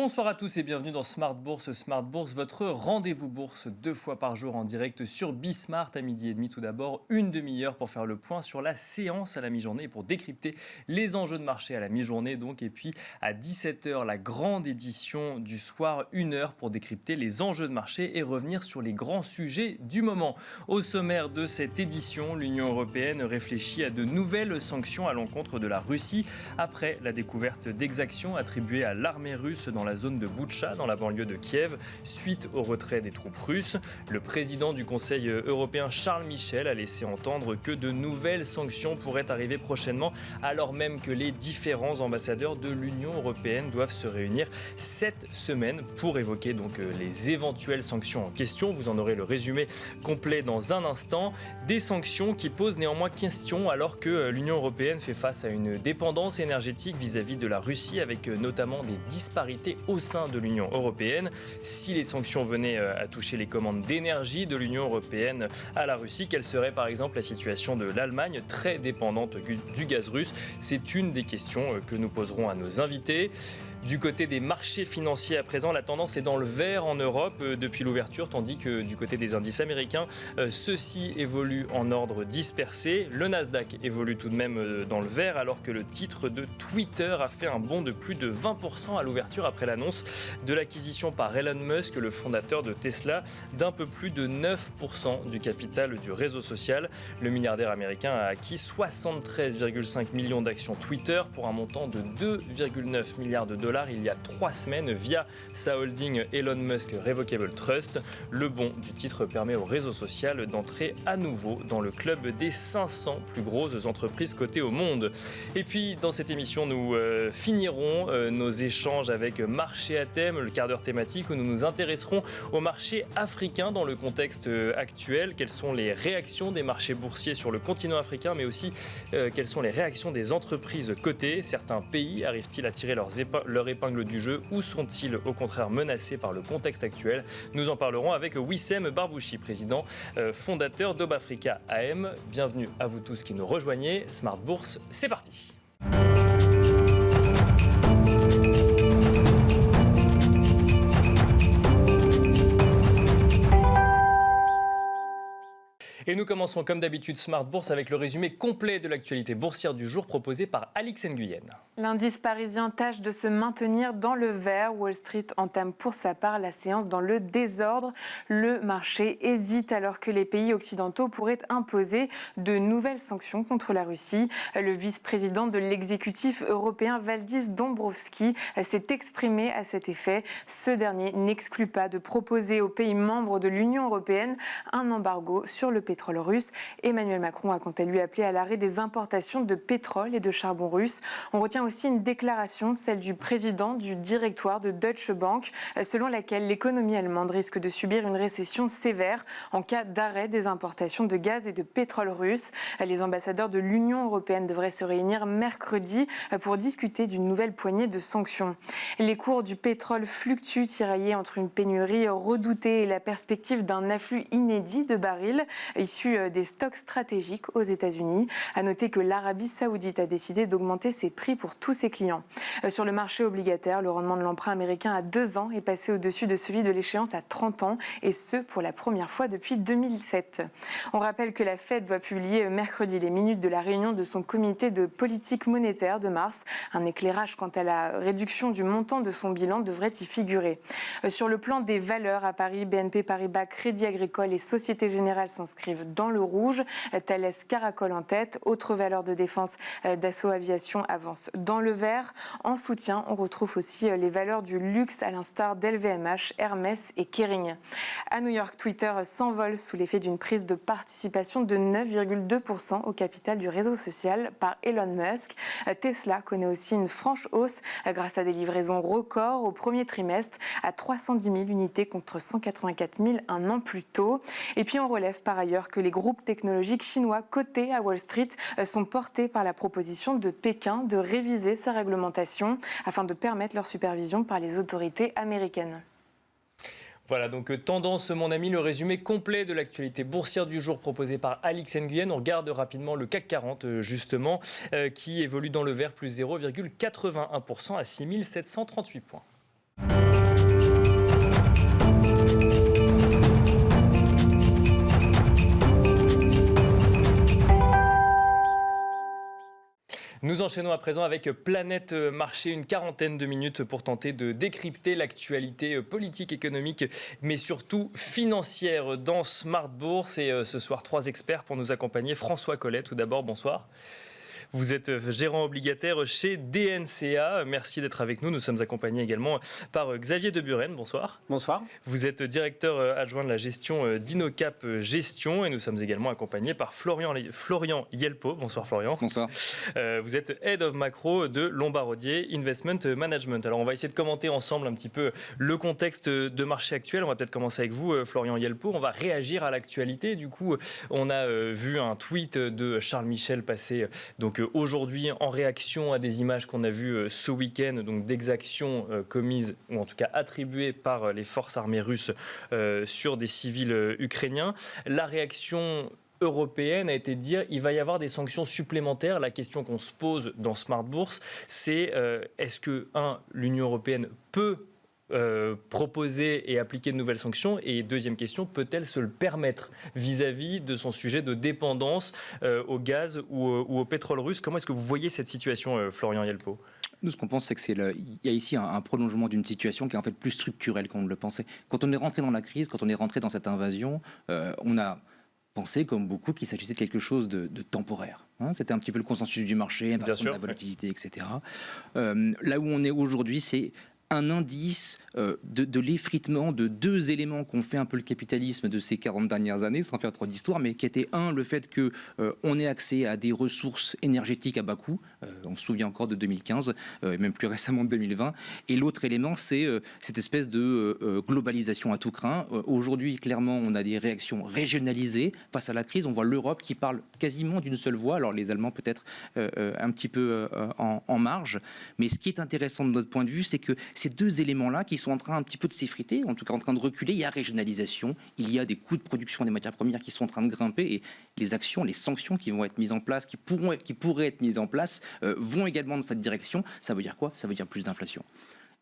Bonsoir à tous et bienvenue dans Smart Bourse. Smart Bourse, votre rendez-vous bourse 2 fois par jour en direct sur Bismart à 12h30. Tout d'abord, une demi-heure pour faire le point sur la séance à la mi-journée et pour décrypter les enjeux de marché à la mi-journée. Donc, et puis à 17h, la grande édition du soir, 1 heure pour décrypter les enjeux de marché et revenir sur les grands sujets du moment. Au sommaire de cette édition, l'Union européenne réfléchit à de nouvelles sanctions à l'encontre de la Russie après la découverte d'exactions attribuées à l'armée russe dans la zone de Boutcha, dans la banlieue de Kiev, suite au retrait des troupes russes. Le président du Conseil européen, Charles Michel, a laissé entendre que de nouvelles sanctions pourraient arriver prochainement, alors même que les différents ambassadeurs de l'Union européenne doivent se réunir cette semaine pour évoquer donc les éventuelles sanctions en question. Vous en aurez le résumé complet dans un instant. Des sanctions qui posent néanmoins question alors que l'Union européenne fait face à une dépendance énergétique vis-à-vis de la Russie, avec notamment des disparités au sein de l'Union européenne. Si les sanctions venaient à toucher les commandes d'énergie de l'Union européenne à la Russie, quelle serait par exemple la situation de l'Allemagne, très dépendante du gaz russe? C'est une des questions que nous poserons à nos invités. Du côté des marchés financiers à présent, la tendance est dans le vert en Europe depuis l'ouverture, tandis que du côté des indices américains, ceux-ci évoluent en ordre dispersé. Le Nasdaq évolue tout de même dans le vert, alors que le titre de Twitter a fait un bond de plus de 20% à l'ouverture après l'annonce de l'acquisition par Elon Musk, le fondateur de Tesla, d'un peu plus de 9% du capital du réseau social. Le milliardaire américain a acquis 73,5 millions d'actions Twitter pour un montant de 2,9 milliards de dollars il y a 3 semaines via sa holding Elon Musk Revocable Trust. Le bond du titre permet au réseau social d'entrer à nouveau dans le club des 500 plus grosses entreprises cotées au monde. Et puis dans cette émission, nous finirons nos échanges avec Marché à thème, le quart d'heure thématique où nous nous intéresserons au marché africain dans le contexte actuel. Quelles sont les réactions des marchés boursiers sur le continent africain, mais aussi quelles sont les réactions des entreprises cotées? Certains pays arrivent-ils à tirer leur épingle du jeu ou sont-ils au contraire menacés par le contexte actuel? Nous en parlerons avec Wissem Barbouchi, président fondateur d'Obafrica AM. Bienvenue à vous tous qui nous rejoignez. Smart Bourse, c'est parti. Et nous commençons comme d'habitude Smart Bourse avec le résumé complet de l'actualité boursière du jour proposé par Alix Nguyen. L'indice parisien tâche de se maintenir dans le vert. Wall Street entame pour sa part la séance dans le désordre. Le marché hésite alors que les pays occidentaux pourraient imposer de nouvelles sanctions contre la Russie. Le vice-président de l'exécutif européen Valdis Dombrovskis s'est exprimé à cet effet. Ce dernier n'exclut pas de proposer aux pays membres de l'Union européenne un embargo sur le pétrole russe. Emmanuel Macron a quant à lui appelé à l'arrêt des importations de pétrole et de charbon russe. On retient aussi une déclaration, celle du président du directoire de Deutsche Bank, selon laquelle l'économie allemande risque de subir une récession sévère en cas d'arrêt des importations de gaz et de pétrole russe. Les ambassadeurs de l'Union européenne devraient se réunir mercredi pour discuter d'une nouvelle poignée de sanctions. Les cours du pétrole fluctuent, tiraillés entre une pénurie redoutée et la perspective d'un afflux inédit de barils issus des stocks stratégiques aux États-Unis. À noter que l'Arabie saoudite a décidé d'augmenter ses prix pour tous ses clients. Sur le marché obligataire, le rendement de l'emprunt américain à 2 ans est passé au-dessus de celui de l'échéance à 30 ans, et ce pour la première fois depuis 2007. On rappelle que la Fed doit publier mercredi les minutes de la réunion de son comité de politique monétaire de mars. Un éclairage quant à la réduction du montant de son bilan devrait y figurer. Sur le plan des valeurs à Paris, BNP Paribas, Crédit Agricole et Société Générale s'inscrivent dans le rouge. Thales caracole en tête. Autre valeur de défense, Dassault Aviation avance dans le vert. En soutien, on retrouve aussi les valeurs du luxe à l'instar d'LVMH, Hermès et Kering. À New York, Twitter s'envole sous l'effet d'une prise de participation de 9,2% au capital du réseau social par Elon Musk. Tesla connaît aussi une franche hausse grâce à des livraisons records au premier trimestre à 310 000 unités contre 184 000 un an plus tôt. Et puis on relève par ailleurs que les groupes technologiques chinois cotés à Wall Street sont portés par la proposition de Pékin de réviser sa réglementation afin de permettre leur supervision par les autorités américaines. Voilà, donc tendance, mon ami, le résumé complet de l'actualité boursière du jour proposé par Alix Nguyen. On regarde rapidement le CAC 40, justement, qui évolue dans le vert, plus 0,81% à 6 738 points. Nous enchaînons à présent avec Planète Marché, une quarantaine de minutes pour tenter de décrypter l'actualité politique, économique, mais surtout financière dans Smart Bourse. Et ce soir, 3 experts pour nous accompagner. François Collet, tout d'abord, bonsoir. Vous êtes gérant obligataire chez DNCA. Merci d'être avec nous. Nous sommes accompagnés également par Xavier de Buren. Bonsoir. Bonsoir. Vous êtes directeur adjoint de la gestion d'Inocap Gestion et nous sommes également accompagnés par Florian Yelpo. Bonsoir Florian. Bonsoir. Vous êtes Head of Macro de Lombardier Investment Management. Alors on va essayer de commenter ensemble un petit peu le contexte de marché actuel. On va peut-être commencer avec vous, Florian Yelpo. On va réagir à l'actualité. Du coup, on a vu un tweet de Charles Michel passer donc aujourd'hui en réaction à des images qu'on a vues ce week-end, donc d'exactions commises ou en tout cas attribuées par les forces armées russes sur des civils ukrainiens. La réaction européenne a été de dire il va y avoir des sanctions supplémentaires. La question qu'on se pose dans Smart Bourse, c'est est-ce que, l'Union européenne peut proposer et appliquer de nouvelles sanctions, et deuxième question, peut-elle se le permettre vis-à-vis de son sujet de dépendance au gaz ou au pétrole russe? Comment est-ce que vous voyez cette situation, Florian Yelpo? Nous, ce qu'on pense, c'est qu'il y a ici un prolongement d'une situation qui est en fait plus structurelle qu'on ne le pensait. Quand on est rentré dans la crise, quand on est rentré dans cette invasion, on a pensé, comme beaucoup, qu'il s'agissait de quelque chose de temporaire. C'était un petit peu le consensus du marché, par exemple, la volatilité, etc. Là où on est aujourd'hui, c'est un indice de l'effritement de 2 éléments qu'ont fait un peu le capitalisme de ces 40 dernières années, sans faire trop d'histoire, mais qui était le fait qu'on ait accès à des ressources énergétiques à bas coût, on se souvient encore de 2015, et même plus récemment de 2020, et l'autre élément, c'est cette espèce de globalisation à tout crin. Aujourd'hui, clairement, on a des réactions régionalisées face à la crise. On voit l'Europe qui parle quasiment d'une seule voix, alors les Allemands peut-être un petit peu en marge, mais ce qui est intéressant de notre point de vue, c'est que ces 2 éléments-là qui sont en train un petit peu de s'effriter, en tout cas en train de reculer, il y a régionalisation, il y a des coûts de production des matières premières qui sont en train de grimper, et les actions, les sanctions qui vont être mises en place, qui pourraient être mises en place, vont également dans cette direction. Ça veut dire quoi? Ça veut dire plus d'inflation.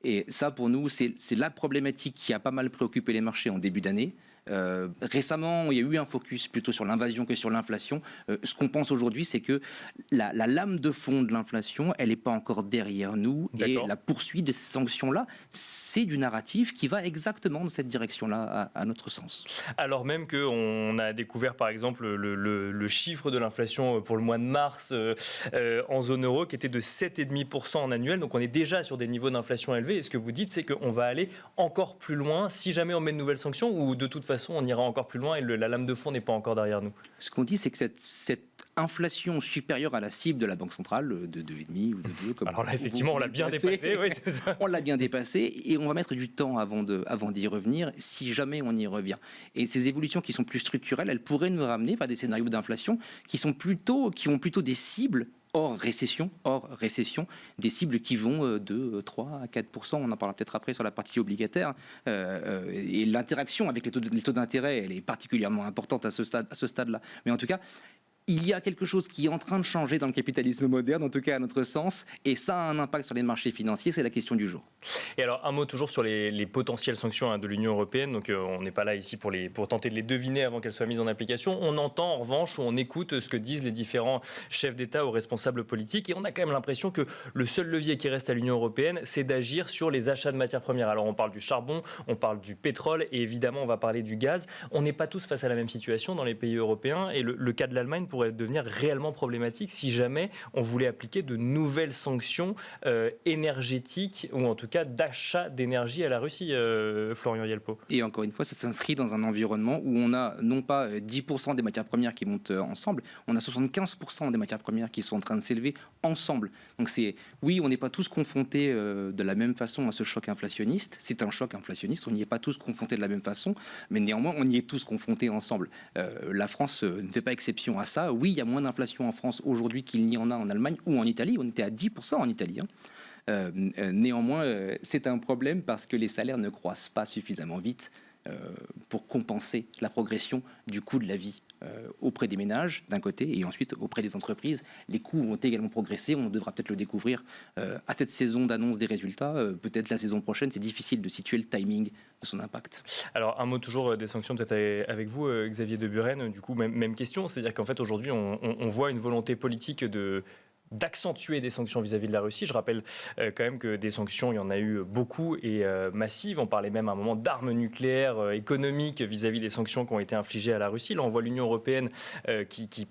Et ça, pour nous, c'est la problématique qui a pas mal préoccupé les marchés en début d'année. Récemment, il y a eu un focus plutôt sur l'invasion que sur l'inflation. Ce qu'on pense aujourd'hui, c'est que la lame de fond de l'inflation, elle n'est pas encore derrière nous. D'accord. Et la poursuite de ces sanctions-là, c'est du narratif qui va exactement dans cette direction-là, à notre sens. Alors même qu'on a découvert, par exemple, le chiffre de l'inflation pour le mois de mars en zone euro, qui était de 7,5% en annuel. Donc on est déjà sur des niveaux d'inflation élevés. Et ce que vous dites, c'est qu'on va aller encore plus loin si jamais on met de nouvelles sanctions, ou de toute façon, on ira encore plus loin et la lame de fond n'est pas encore derrière nous. Ce qu'on dit, c'est que cette inflation supérieure à la cible de la Banque centrale, de 2,5 ou de 2, comme alors là, effectivement, on l'a bien dépassé. Oui, c'est ça. On l'a bien dépassé et on va mettre du temps avant d'y revenir, si jamais on y revient. Et ces évolutions qui sont plus structurelles, elles pourraient nous ramener vers des scénarios d'inflation qui ont plutôt des cibles hors récession, des cibles qui vont de 3 à 4%, on en parlera peut-être après sur la partie obligataire, et l'interaction avec les taux d'intérêt, elle est particulièrement importante à ce stade-là. Mais en tout cas, il y a quelque chose qui est en train de changer dans le capitalisme moderne, en tout cas à notre sens, et ça a un impact sur les marchés financiers, c'est la question du jour. Et alors, un mot toujours sur les potentielles sanctions de l'Union européenne. Donc, on n'est pas là ici pour tenter de les deviner avant qu'elles soient mises en application. On entend en revanche, ou on écoute ce que disent les différents chefs d'État ou responsables politiques, et on a quand même l'impression que le seul levier qui reste à l'Union européenne, c'est d'agir sur les achats de matières premières. Alors, on parle du charbon, on parle du pétrole, et évidemment, on va parler du gaz. On n'est pas tous face à la même situation dans les pays européens, et le cas de l'Allemagne pourrait devenir réellement problématique si jamais on voulait appliquer de nouvelles sanctions énergétiques, ou en tout cas d'achat d'énergie à la Russie, Florian Yelpo. Et encore une fois, ça s'inscrit dans un environnement où on a non pas 10% des matières premières qui montent ensemble, on a 75% des matières premières qui sont en train de s'élever ensemble. Donc oui, on n'est pas tous confrontés de la même façon à ce choc inflationniste. C'est un choc inflationniste, on n'y est pas tous confrontés de la même façon, mais néanmoins, on y est tous confrontés ensemble. La France ne fait pas exception à ça. Oui, il y a moins d'inflation en France aujourd'hui qu'il n'y en a en Allemagne ou en Italie. On était à 10% en Italie. Néanmoins, c'est un problème parce que les salaires ne croissent pas suffisamment vite pour compenser la progression du coût de la vie auprès des ménages d'un côté et ensuite auprès des entreprises. Les coûts vont également progresser, on devra peut-être le découvrir à cette saison d'annonce des résultats, peut-être la saison prochaine, c'est difficile de situer le timing de son impact. Alors un mot toujours des sanctions peut-être avec vous, Xavier de Buren, du coup même question, c'est-à-dire qu'en fait aujourd'hui on voit une volonté politique d'accentuer des sanctions vis-à-vis de la Russie. Je rappelle quand même que des sanctions, il y en a eu beaucoup et massives. On parlait même à un moment d'armes nucléaires économiques vis-à-vis des sanctions qui ont été infligées à la Russie. Là, on voit l'Union européenne qui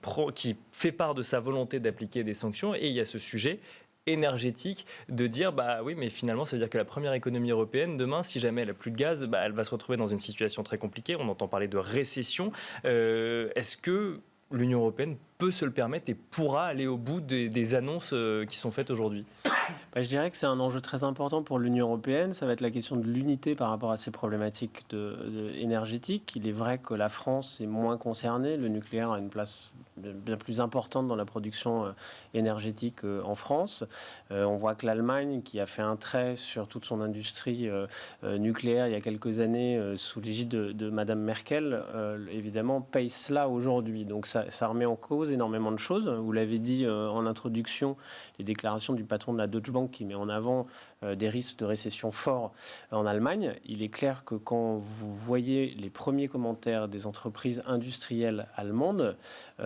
fait part de sa volonté d'appliquer des sanctions. Et il y a ce sujet énergétique de dire bah oui mais finalement ça veut dire que la première économie européenne demain si jamais elle n'a plus de gaz elle va se retrouver dans une situation très compliquée. On entend parler de récession. Est-ce que l'Union européenne peut se le permettre et pourra aller au bout des annonces qui sont faites aujourd'hui? Je dirais que c'est un enjeu très important pour l'Union européenne. Ça va être la question de l'unité par rapport à ces problématiques énergétiques. Il est vrai que la France est moins concernée. Le nucléaire a une place bien plus importante dans la production énergétique en France. On voit que l'Allemagne, qui a fait un trait sur toute son industrie nucléaire il y a quelques années sous l'égide de Madame Merkel, évidemment, paye cela aujourd'hui. Donc ça remet en cause énormément de choses. Vous l'avez dit en introduction, les déclarations du patron de la Deutsche Bank qui met en avant des risques de récession forts en Allemagne. Il est clair que quand vous voyez les premiers commentaires des entreprises industrielles allemandes,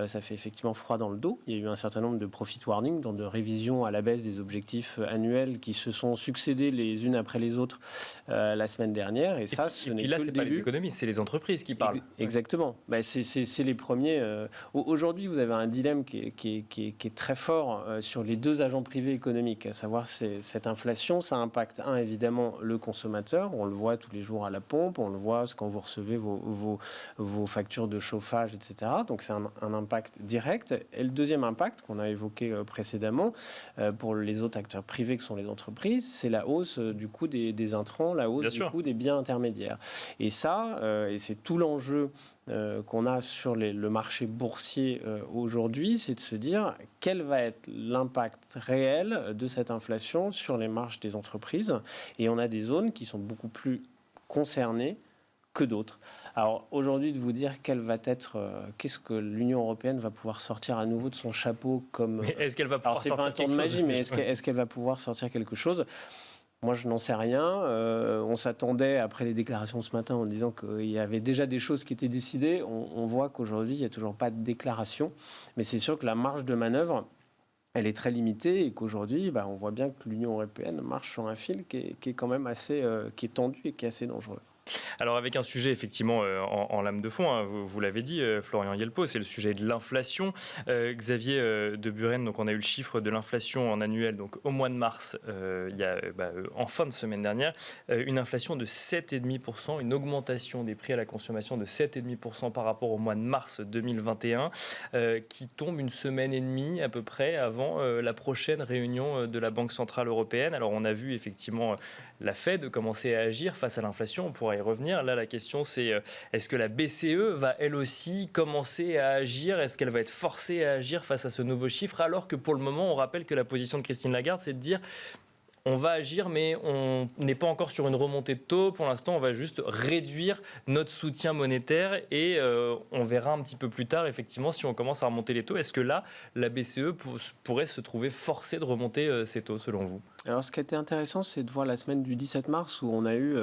ça fait effectivement froid dans le dos. Il y a eu un certain nombre de profit warnings, donc de révisions à la baisse des objectifs annuels qui se sont succédés les unes après les autres la semaine dernière. Et ça, ce n'est que le début. C'est pas les économistes, c'est les entreprises qui parlent. Exactement. C'est les premiers. Aujourd'hui, vous avez un dilemme qui est très fort sur les deux agents privés économiques, à savoir cette inflation. Ça impacte, évidemment, le consommateur. On le voit tous les jours à la pompe, on le voit quand vous recevez vos factures de chauffage, etc. Donc c'est un impact direct. Et le deuxième impact qu'on a évoqué précédemment pour les autres acteurs privés que sont les entreprises, c'est la hausse du coût des intrants, la hausse du coût des biens intermédiaires. Et ça, et c'est tout l'enjeu qu'on a sur le marché boursier aujourd'hui, c'est de se dire quel va être l'impact réel de cette inflation sur les marges des entreprises. Et on a des zones qui sont beaucoup plus concernées que d'autres. Alors aujourd'hui, de vous dire qu'est-ce que l'Union européenne va pouvoir sortir à nouveau de son chapeau comme... Mais est-ce qu'elle va pouvoir sortir quelque chose ? C'est pas un tour de magie, mais est-ce qu'elle va pouvoir sortir quelque chose ? Moi, je n'en sais rien. On s'attendait, après les déclarations ce matin, en disant qu'il y avait déjà des choses qui étaient décidées. On voit qu'aujourd'hui, il n'y a toujours pas de déclaration. Mais c'est sûr que la marge de manœuvre, elle est très limitée et qu'aujourd'hui, on voit bien que l'Union européenne marche sur un fil qui est quand même assez qui est tendu et qui est assez dangereux. Alors avec un sujet effectivement en lame de fond, vous l'avez dit, Florian Yelpo, c'est le sujet de l'inflation. Xavier de Buren, donc on a eu le chiffre de l'inflation en annuel donc au mois de mars, il y a en fin de semaine dernière, une inflation de 7,5%, une augmentation des prix à la consommation de 7,5% par rapport au mois de mars 2021, qui tombe une semaine et demie à peu près avant la prochaine réunion de la Banque Centrale Européenne. Alors on a vu effectivement la Fed commencer à agir face à l'inflation, on pourra y revenir. Là, la question, c'est est-ce que la BCE va, elle aussi, commencer à agir ? Est-ce qu'elle va être forcée à agir face à ce nouveau chiffre ? Alors que pour le moment, on rappelle que la position de Christine Lagarde, c'est de dire on va agir, mais on n'est pas encore sur une remontée de taux. Pour l'instant, on va juste réduire notre soutien monétaire et on verra un petit peu plus tard, effectivement, si on commence à remonter les taux. Est-ce que là, la BCE pourrait se trouver forcée de remonter ses taux, selon vous ? Alors, ce qui a été intéressant, c'est de voir la semaine du 17 mars où on a eu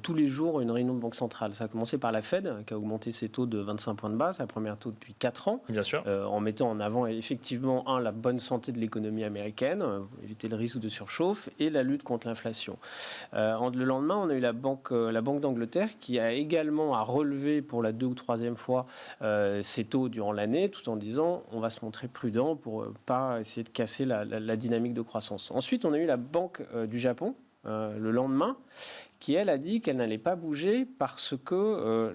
tous les jours une réunion de Banque centrale. Ça a commencé par la Fed, qui a augmenté ses taux de 25 points de base, la première taux depuis 4 ans. Bien sûr. En mettant en avant, effectivement, la bonne santé de l'économie américaine, éviter le risque de surchauffe, et la lutte contre l'inflation. Le lendemain, on a eu la Banque d'Angleterre qui a également relevé pour la 2e ou 3e fois ses taux durant l'année, tout en disant on va se montrer prudent pour ne pas essayer de casser la dynamique de croissance. Ensuite, on a eu la Banque du Japon le lendemain, qui elle a dit qu'elle n'allait pas bouger parce que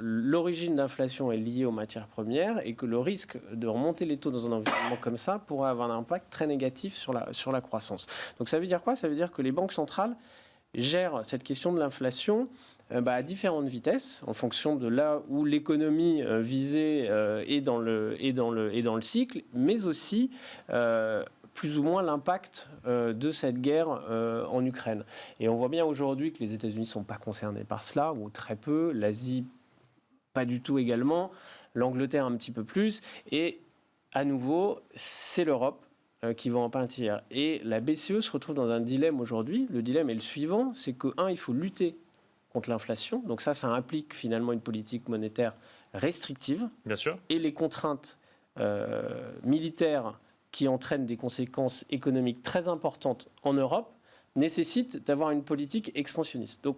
l'origine d'inflation est liée aux matières premières et que le risque de remonter les taux dans un environnement comme ça pourrait avoir un impact très négatif sur la croissance. Donc ça veut dire quoi ? Ça veut dire que les banques centrales gèrent cette question de l'inflation à différentes vitesses, en fonction de là où l'économie visée est dans le cycle, mais aussi plus ou moins l'impact de cette guerre en Ukraine. Et on voit bien aujourd'hui que les États-Unis ne sont pas concernés par cela, ou très peu, l'Asie pas du tout également, l'Angleterre un petit peu plus, et à nouveau, c'est l'Europe qui va en pâtir. Et la BCE se retrouve dans un dilemme aujourd'hui. Le dilemme est le suivant, c'est que, il faut lutter contre l'inflation. Donc ça implique finalement une politique monétaire restrictive. Bien sûr. Et les contraintes militaire qui entraîne des conséquences économiques très importantes en Europe nécessite d'avoir une politique expansionniste. Donc,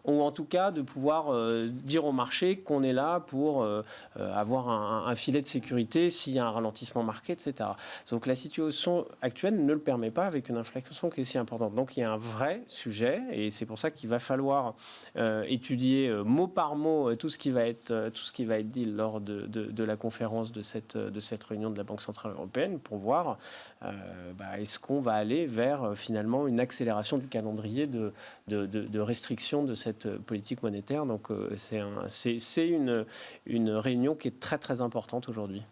ou en tout cas de pouvoir dire au marché qu'on est là pour avoir un filet de sécurité s'il y a un ralentissement marqué, etc. Donc la situation actuelle ne le permet pas avec une inflation qui est si importante. Donc il y a un vrai sujet et c'est pour ça qu'il va falloir étudier mot par mot tout ce qui va être dit lors de la conférence de cette réunion de la Banque Centrale Européenne pour voir est-ce qu'on va aller vers finalement une accélération du calendrier de restriction de cette politique monétaire. Donc c'est une réunion qui est très très importante aujourd'hui.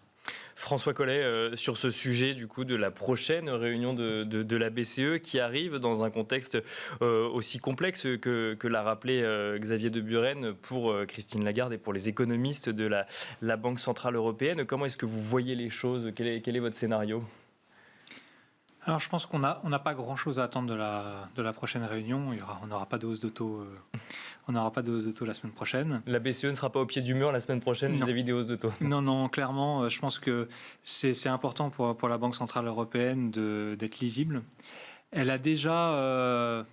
François Collet, sur ce sujet du coup de la prochaine réunion de la BCE qui arrive dans un contexte aussi complexe que l'a rappelé Xavier de Buren pour Christine Lagarde et pour les économistes de la Banque Centrale Européenne. Comment est-ce que vous voyez les choses ? Quel est votre scénario ? Alors je pense qu'on n'a pas grand-chose à attendre de la prochaine réunion. On n'aura pas de hausse de taux. On n'aura pas de hausse de taux la semaine prochaine. La BCE ne sera pas au pied du mur la semaine prochaine vis-à-vis des hausses de taux. Non, clairement, je pense que c'est important pour la Banque Centrale Européenne d'être lisible. Elle a déjà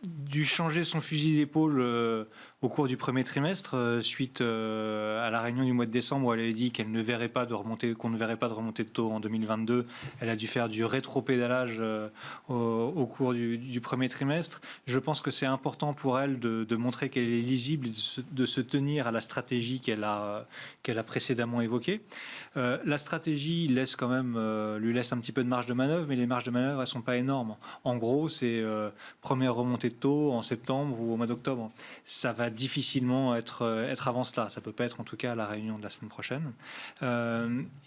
dû changer son fusil d'épaule au cours du premier trimestre, suite à la réunion du mois de décembre où elle avait dit qu'on ne verrait pas de remontée de taux en 2022. Elle a dû faire du rétro-pédalage au cours du premier trimestre. Je pense que c'est important pour elle de montrer qu'elle est lisible et de se tenir à la stratégie qu'elle a précédemment évoquée. La stratégie lui laisse un petit peu de marge de manœuvre, mais les marges de manœuvre, elles ne sont pas énormes. En gros, c'est première remontée de taux en septembre ou au mois d'octobre. Ça va difficilement être avant cela. Ça peut pas être en tout cas à la réunion de la semaine prochaine.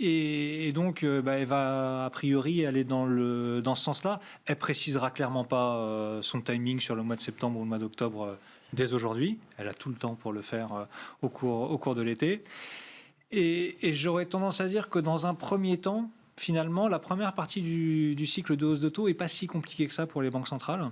Et donc, elle va a priori aller dans ce sens-là. Elle précisera clairement pas son timing sur le mois de septembre ou le mois d'octobre dès aujourd'hui. Elle a tout le temps pour le faire au cours de l'été. Et j'aurais tendance à dire que dans un premier temps, finalement, la première partie du cycle de hausse de taux n'est pas si compliquée que ça pour les banques centrales.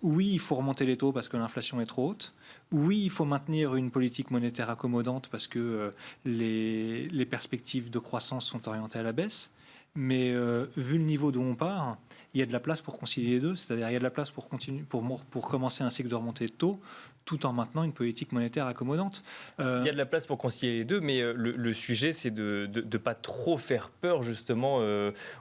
Oui, il faut remonter les taux parce que l'inflation est trop haute. Oui, il faut maintenir une politique monétaire accommodante parce que les perspectives de croissance sont orientées à la baisse. Mais vu le niveau d'où on part, il y a de la place pour concilier les deux. C'est-à-dire il y a de la place pour commencer un cycle de remontée de taux tout en maintenant une politique monétaire accommodante. Il y a de la place pour concilier les deux, mais le sujet, c'est de ne pas trop faire peur justement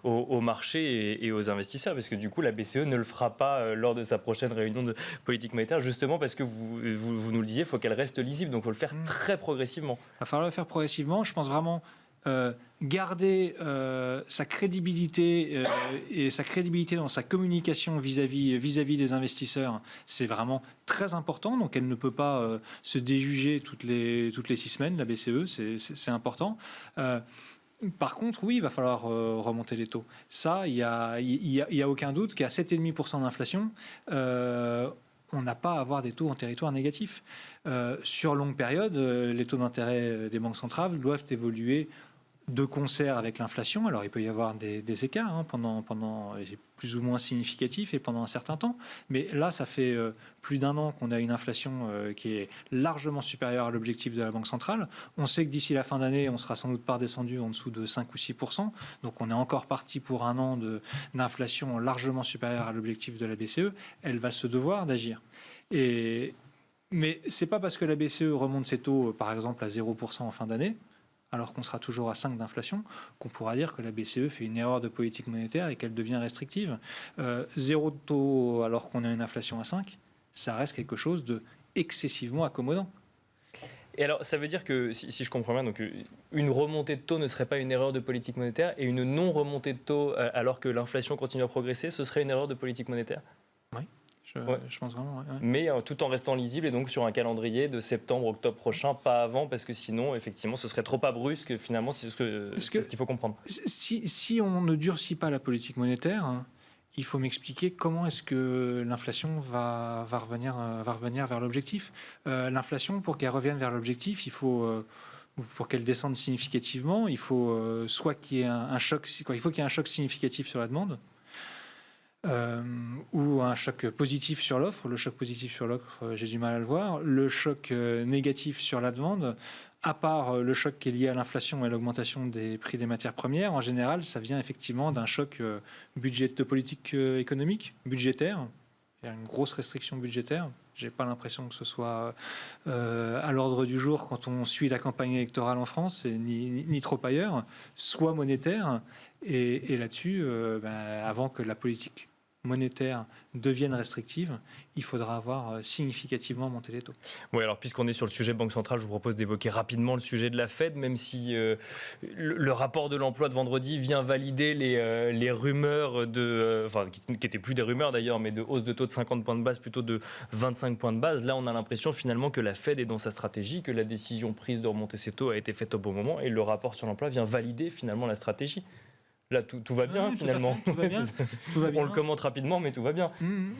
au marché et aux investisseurs, parce que du coup, la BCE ne le fera pas lors de sa prochaine réunion de politique monétaire, justement parce que vous nous le disiez, il faut qu'elle reste lisible, donc il faut le faire très progressivement. Il va falloir le faire progressivement, je pense vraiment. Garder sa crédibilité et sa crédibilité dans sa communication vis-à-vis des investisseurs, c'est vraiment très important. Donc elle ne peut pas se déjuger toutes les 6 semaines, la BCE, c'est important. Par contre, oui, il va falloir remonter les taux. Ça, il y a aucun doute qu'à 7,5% d'inflation, on n'a pas à avoir des taux en territoire négatif. Sur longue période, les taux d'intérêt des banques centrales doivent évoluer de concert avec l'inflation. Alors il peut y avoir des écarts pendant plus ou moins significatifs et pendant un certain temps. Mais là, ça fait plus d'un an qu'on a une inflation qui est largement supérieure à l'objectif de la Banque centrale. On sait que d'ici la fin d'année, on sera sans doute pas redescendu en dessous de 5 ou 6%. Donc on est encore parti pour un an d'inflation largement supérieure à l'objectif de la BCE. Elle va se devoir d'agir. Mais c'est pas parce que la BCE remonte ses taux, par exemple, à 0% en fin d'année, alors qu'on sera toujours à 5 d'inflation, qu'on pourra dire que la BCE fait une erreur de politique monétaire et qu'elle devient restrictive. 0 de taux alors qu'on a une inflation à 5, ça reste quelque chose de excessivement accommodant. Et alors, ça veut dire que, si je comprends bien, donc, une remontée de taux ne serait pas une erreur de politique monétaire et une non-remontée de taux alors que l'inflation continue à progresser, ce serait une erreur de politique monétaire ? Oui. Je pense vraiment. Ouais. Mais tout en restant lisible et donc sur un calendrier de septembre-octobre prochain, pas avant, parce que sinon, effectivement, ce serait trop abrusque. Finalement, c'est ce qu'il faut comprendre. Si on ne durcit pas la politique monétaire, il faut m'expliquer comment est-ce que l'inflation va revenir vers l'objectif. L'inflation, pour qu'elle revienne vers l'objectif, il faut... pour qu'elle descende significativement, il faut soit qu'il y ait un choc, il faut qu'il y ait un choc significatif sur la demande. Ou un choc positif sur l'offre. Le choc positif sur l'offre, j'ai du mal à le voir. Le choc négatif sur la demande, à part le choc qui est lié à l'inflation et à l'augmentation des prix des matières premières, en général, ça vient effectivement d'un choc de politique économique, budgétaire. Il y a une grosse restriction budgétaire. Je n'ai pas l'impression que ce soit à l'ordre du jour quand on suit la campagne électorale en France, et ni trop ailleurs, soit monétaire. Et là-dessus, avant que la politique monétaire devienne restrictive, il faudra avoir significativement monté les taux. Oui, alors puisqu'on est sur le sujet Banque centrale, je vous propose d'évoquer rapidement le sujet de la Fed, même si le rapport de l'emploi de vendredi vient valider les rumeurs qui n'étaient plus des rumeurs d'ailleurs, mais de hausse de taux de 50 points de base plutôt de 25 points de base. Là, on a l'impression finalement que la Fed est dans sa stratégie, que la décision prise de remonter ses taux a été faite au bon moment, et le rapport sur l'emploi vient valider finalement la stratégie. Là, tout va bien, finalement. Tout va bien. Tout va bien. On le commente rapidement, mais tout va bien.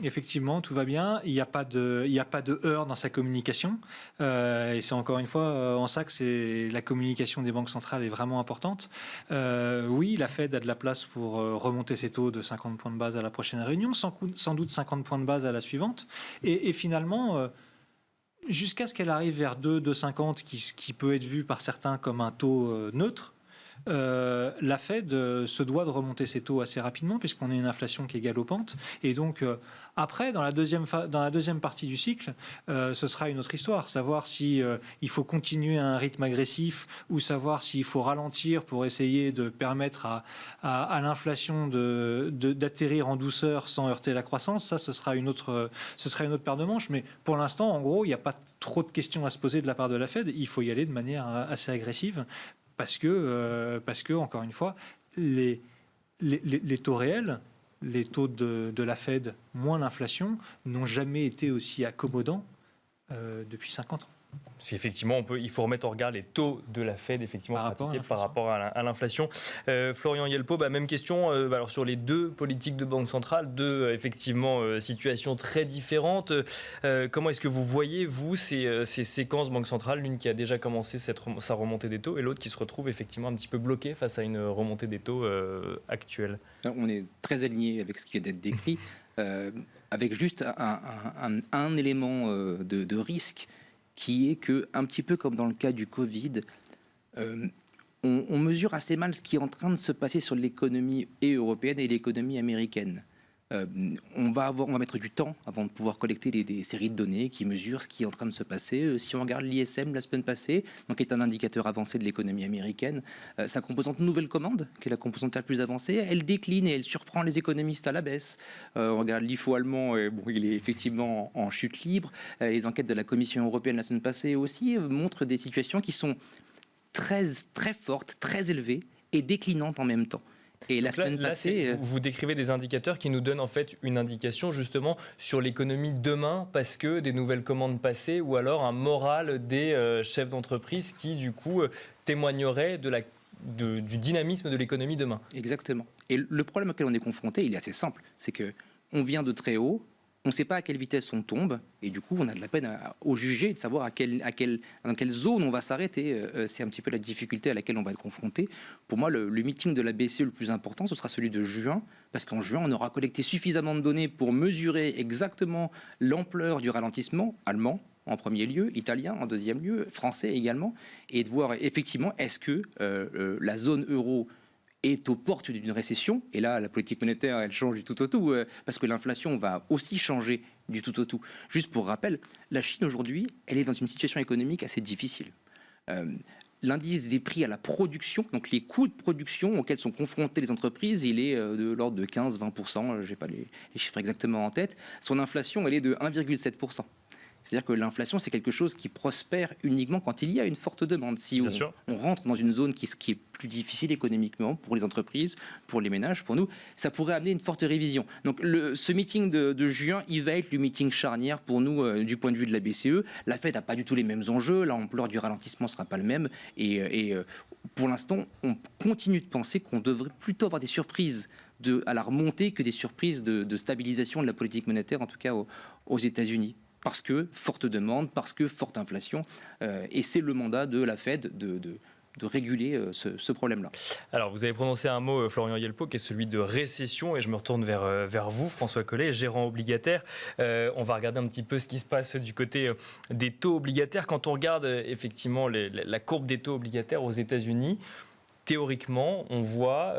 Effectivement, tout va bien. Il n'y a pas de heurts dans sa communication. Et c'est encore une fois en ça que la communication des banques centrales est vraiment importante. Oui, la Fed a de la place pour remonter ses taux de 50 points de base à la prochaine réunion, sans doute 50 points de base à la suivante. Et finalement, jusqu'à ce qu'elle arrive vers 2,50, qui peut être vu par certains comme un taux neutre, la Fed se doit de remonter ses taux assez rapidement puisqu'on a une inflation qui est galopante. Et donc, après, dans la deuxième partie du cycle, ce sera une autre histoire. Savoir si il faut continuer à un rythme agressif ou savoir s'il faut ralentir pour essayer de permettre à l'inflation d'atterrir en douceur sans heurter la croissance. Ça, ce sera une autre paire de manches. Mais pour l'instant, en gros, il n'y a pas trop de questions à se poser de la part de la Fed. Il faut y aller de manière assez agressive. Parce que, encore une fois, les taux réels, les taux de la Fed moins l'inflation, n'ont jamais été aussi accommodants depuis 50 ans. Si effectivement, il faut remettre en regard les taux de la Fed effectivement pratiqués par rapport à l'inflation. Florian Yelpo, même question alors sur les deux politiques de banque centrale, deux effectivement situations très différentes. Comment est-ce que vous voyez, vous, ces séquences banque centrale, l'une qui a déjà commencé sa remontée des taux et l'autre qui se retrouve effectivement un petit peu bloquée face à une remontée des taux actuelle? On est très aligné avec ce qui vient d'être décrit, avec juste un élément de risque, qui est que, un petit peu comme dans le cas du Covid, on mesure assez mal ce qui est en train de se passer sur l'économie européenne et l'économie américaine. On va mettre du temps avant de pouvoir collecter des séries de données qui mesurent ce qui est en train de se passer. Si on regarde l'ISM la semaine passée, donc qui est un indicateur avancé de l'économie américaine, sa composante nouvelle commande, qui est la composante la plus avancée, elle décline et elle surprend les économistes à la baisse. On regarde l'IFO allemand, il est effectivement en chute libre. Les enquêtes de la Commission européenne la semaine passée aussi montrent des situations qui sont très, très fortes, très élevées et déclinantes en même temps. Et la semaine passée, vous décrivez des indicateurs qui nous donnent en fait une indication justement sur l'économie demain parce que des nouvelles commandes passées ou alors un moral des chefs d'entreprise qui du coup témoignerait du dynamisme de l'économie demain. Exactement. Et le problème auquel on est confronté, il est assez simple, c'est que on vient de très haut. On ne sait pas à quelle vitesse on tombe, et du coup, on a de la peine au juger de savoir dans quelle zone on va s'arrêter. C'est un petit peu la difficulté à laquelle on va être confronté. Pour moi, le meeting de la BCE le plus important, ce sera celui de juin, parce qu'en juin, on aura collecté suffisamment de données pour mesurer exactement l'ampleur du ralentissement allemand, en premier lieu, italien en deuxième lieu, français également, et de voir effectivement est-ce que la zone euro est aux portes d'une récession, et là la politique monétaire elle change du tout au tout, parce que l'inflation va aussi changer du tout au tout. Juste pour rappel, la Chine aujourd'hui, elle est dans une situation économique assez difficile. L'indice des prix à la production, donc les coûts de production auxquels sont confrontées les entreprises, il est de l'ordre de 15-20%, je n'ai pas les chiffres exactement en tête. Son inflation, elle est de 1,7%. C'est-à-dire que l'inflation, c'est quelque chose qui prospère uniquement quand il y a une forte demande. Si on rentre dans une zone qui est plus difficile économiquement pour les entreprises, pour les ménages, pour nous, ça pourrait amener une forte révision. Donc ce meeting de juin, il va être le meeting charnière pour nous du point de vue de la BCE. La Fed n'a pas du tout les mêmes enjeux, l'ampleur du ralentissement ne sera pas le même. Et pour l'instant, on continue de penser qu'on devrait plutôt avoir des surprises à la remontée que des surprises de stabilisation de la politique monétaire, en tout cas aux États-Unis. Parce que forte demande, parce que forte inflation. Et c'est le mandat de la Fed réguler ce problème-là. Alors, vous avez prononcé un mot, Florian Yelpo, qui est celui de récession, et je me retourne vers vous, François Collet, gérant obligataire. On va regarder un petit peu ce qui se passe du côté des taux obligataires. Quand on regarde effectivement la courbe des taux obligataires aux États-Unis, théoriquement, on voit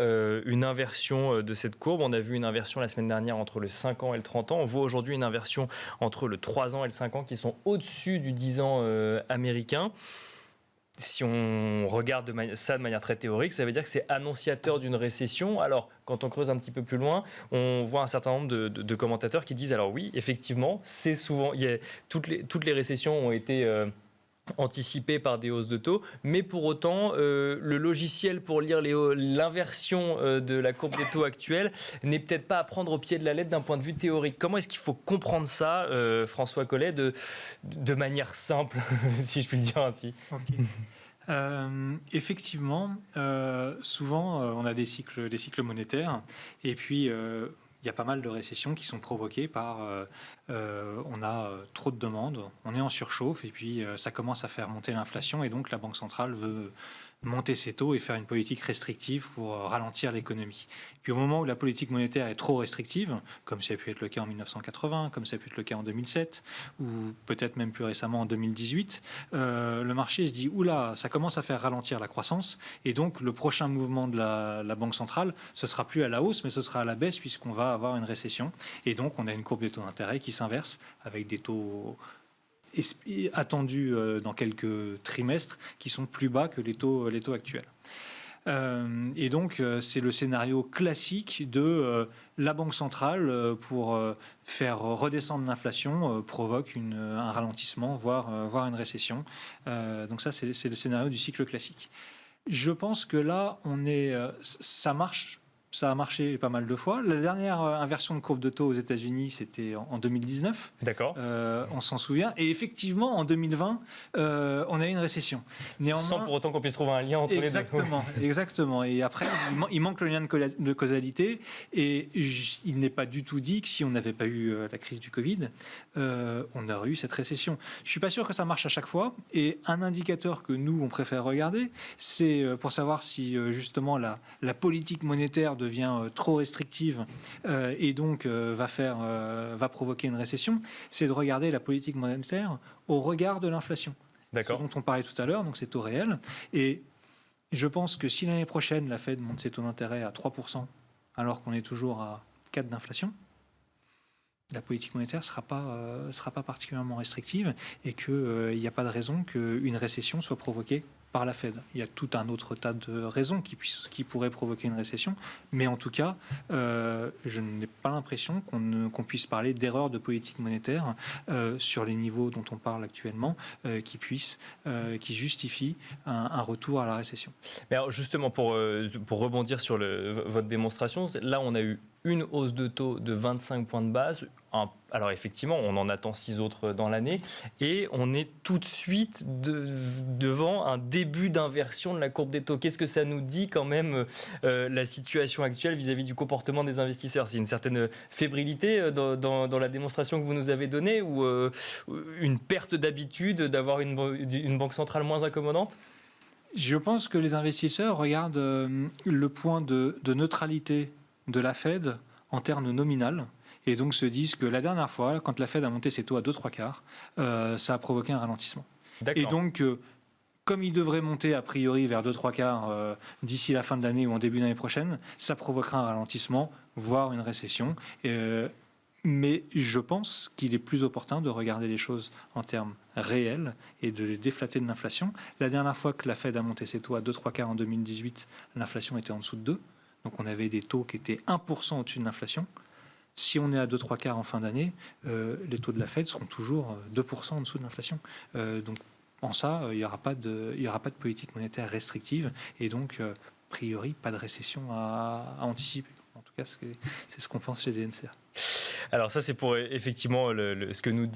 une inversion de cette courbe. On a vu une inversion la semaine dernière entre le 5 ans et le 30 ans. On voit aujourd'hui une inversion entre le 3 ans et le 5 ans qui sont au-dessus du 10 ans américain. Si on regarde ça de manière très théorique, ça veut dire que c'est annonciateur d'une récession. Alors, quand on creuse un petit peu plus loin, on voit un certain nombre de commentateurs qui disent, alors oui, effectivement, c'est souvent, toutes les récessions ont été anticipées par des hausses de taux, mais pour autant, le logiciel pour lire l'inversion de la courbe des taux actuelle n'est peut-être pas à prendre au pied de la lettre d'un point de vue théorique. Comment est-ce qu'il faut comprendre ça, François Collet, de manière simple, si je puis le dire ainsi? Effectivement, souvent on a des cycles monétaires, et puis il y a pas mal de récessions qui sont provoquées par on a trop de demandes, on est en surchauffe, et puis ça commence à faire monter l'inflation, et donc la Banque centrale veut monter ses taux et faire une politique restrictive pour ralentir l'économie. Puis au moment où la politique monétaire est trop restrictive, comme ça a pu être le cas en 1980, comme ça a pu être le cas en 2007, ou peut-être même plus récemment en 2018, le marché se dit « Oula, ça commence à faire ralentir la croissance », et donc le prochain mouvement de la Banque centrale, ce sera plus à la hausse, mais ce sera à la baisse, puisqu'on va avoir une récession. Et donc on a une courbe des taux d'intérêt qui s'inverse, avec des taux attendus dans quelques trimestres qui sont plus bas que les taux actuels. Et donc, c'est le scénario classique de la Banque centrale pour faire redescendre l'inflation provoque un ralentissement, voire une récession. Donc ça, c'est le scénario du cycle classique. Je pense que là, ça marche. Ça a marché pas mal de fois. La dernière inversion de courbe de taux aux États-Unis, c'était en 2019. D'accord. On s'en souvient. Et effectivement, en 2020, on a eu une récession. Néanmoins, sans pour autant qu'on puisse trouver un lien entre les deux. Exactement. Et après, il manque le lien de causalité. Et il n'est pas du tout dit que si on n'avait pas eu la crise du Covid, on aurait eu cette récession. Je ne suis pas sûr que ça marche à chaque fois. Et un indicateur que nous, on préfère regarder, c'est pour savoir si justement la politique monétaire devient trop restrictive et donc va provoquer une récession, c'est de regarder la politique monétaire au regard de l'inflation. D'accord. Ce dont on parlait tout à l'heure, donc c'est taux réel. Et je pense que si l'année prochaine, la Fed monte ses taux d'intérêt à 3%, alors qu'on est toujours à 4% d'inflation, la politique monétaire ne sera pas particulièrement restrictive, et qu'il n'y a pas de raison qu'une récession soit provoquée par la Fed. Il y a tout un autre tas de raisons qui pourraient provoquer une récession, mais en tout cas, je n'ai pas l'impression qu'on puisse parler d'erreur de politique monétaire sur les niveaux dont on parle actuellement, qui justifient un retour à la récession. Mais alors justement, pour rebondir sur votre démonstration, là on a eu une hausse de taux de 25 points de base. Alors effectivement, on en attend 6 autres dans l'année, et on est tout de suite devant un début d'inversion de la courbe des taux. Qu'est-ce que ça nous dit quand même, la situation actuelle vis-à-vis du comportement des investisseurs? C'est une certaine fébrilité dans la démonstration que vous nous avez donnée, ou une perte d'habitude d'avoir une banque centrale moins accommodante? Je pense que les investisseurs regardent le point de neutralité de la Fed en termes nominal, et donc se disent que la dernière fois, quand la Fed a monté ses taux à 2-3 quarts, ça a provoqué un ralentissement. D'accord. Et donc, comme il devrait monter a priori vers 2-3 quarts d'ici la fin de l'année ou en début d'année prochaine, ça provoquera un ralentissement, voire une récession. Mais je pense qu'il est plus opportun de regarder les choses en termes réels et de les déflater de l'inflation. La dernière fois que la Fed a monté ses taux à 2-3 quarts en 2018, l'inflation était en dessous de 2. Donc on avait des taux qui étaient 1% au-dessus de l'inflation. Si on est à 2-3 quarts en fin d'année, les taux de la Fed seront toujours 2% en dessous de l'inflation. Donc en ça, il n'y aura pas de politique monétaire restrictive, et donc, a priori, pas de récession à anticiper. En tout cas, c'est ce qu'on pense chez DNCA. Alors ça, c'est pour effectivement ce que nous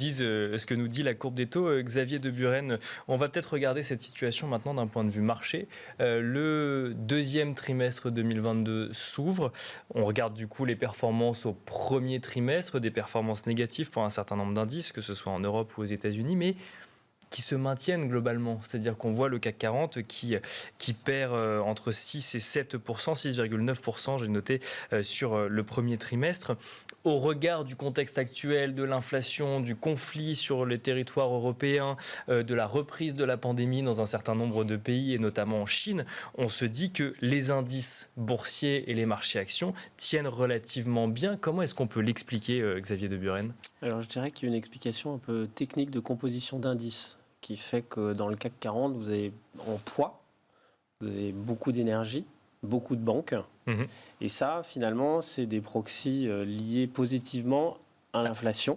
dit la courbe des taux. Xavier de Buren, on va peut-être regarder cette situation maintenant d'un point de vue marché. Le deuxième trimestre 2022 s'ouvre. On regarde du coup les performances au premier trimestre, des performances négatives pour un certain nombre d'indices, que ce soit en Europe ou aux États-Unis, mais qui se maintiennent globalement. C'est-à-dire qu'on voit le CAC 40 qui perd entre 6 et 7%, 6,9%, j'ai noté, sur le premier trimestre. Au regard du contexte actuel, de l'inflation, du conflit sur les territoires européens, de la reprise de la pandémie dans un certain nombre de pays, et notamment en Chine, on se dit que les indices boursiers et les marchés actions tiennent relativement bien. Comment est-ce qu'on peut l'expliquer, Xavier de Buren ? Alors je dirais qu'il y a une explication un peu technique de composition d'indices qui fait que dans le CAC 40, vous avez en poids, vous avez beaucoup d'énergie, beaucoup de banques. Et ça, finalement, c'est des proxys liés positivement à l'inflation.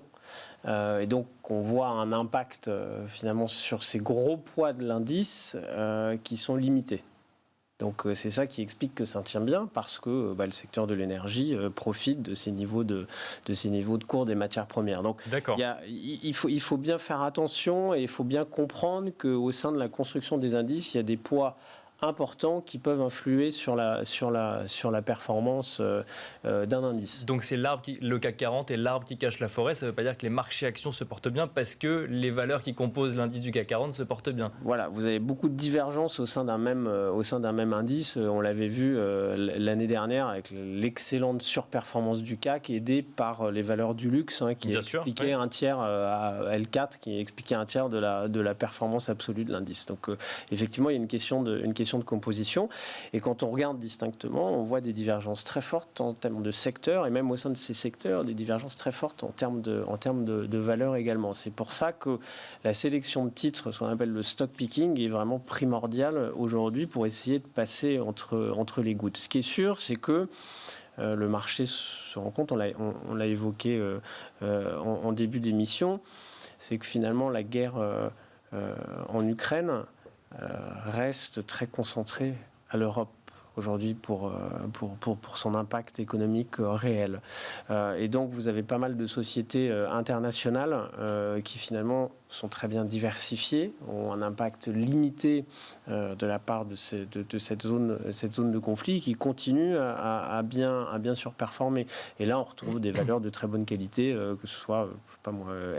Et donc, on voit un impact finalement sur ces gros poids de l'indice qui sont limités. Donc, c'est ça qui explique que ça tient bien, parce que le secteur de l'énergie profite de ces niveaux de cours des matières premières. Donc, il faut bien faire attention et il faut bien comprendre qu'au sein de la construction des indices, il y a des poids importants qui peuvent influer sur la performance d'un indice. Donc c'est le CAC 40 est l'arbre qui cache la forêt. Ça ne veut pas dire que les marchés actions se portent bien parce que les valeurs qui composent l'indice du CAC 40 se portent bien. Voilà, vous avez beaucoup de divergences au sein d'un même indice. On l'avait vu l'année dernière avec l'excellente surperformance du CAC aidée par les valeurs du luxe qui expliquaient un tiers à L4, qui expliquait un tiers de la performance absolue de l'indice. Donc effectivement, il y a une question de composition. Et quand on regarde distinctement, on voit des divergences très fortes en termes de secteurs, et même au sein de ces secteurs, des divergences très fortes en termes de valeur également. C'est pour ça que la sélection de titres, ce qu'on appelle le stock picking, est vraiment primordiale aujourd'hui pour essayer de passer entre les gouttes. Ce qui est sûr, c'est que le marché se rend compte, on l'a évoqué en début d'émission, c'est que finalement la guerre en Ukraine reste très concentré à l'Europe aujourd'hui pour son impact économique réel. Et donc vous avez pas mal de sociétés internationales qui finalement sont très bien diversifiées, ont un impact limité de la part de cette zone de conflit qui continue à bien surperformer. Et là on retrouve des valeurs de très bonne qualité, que ce soit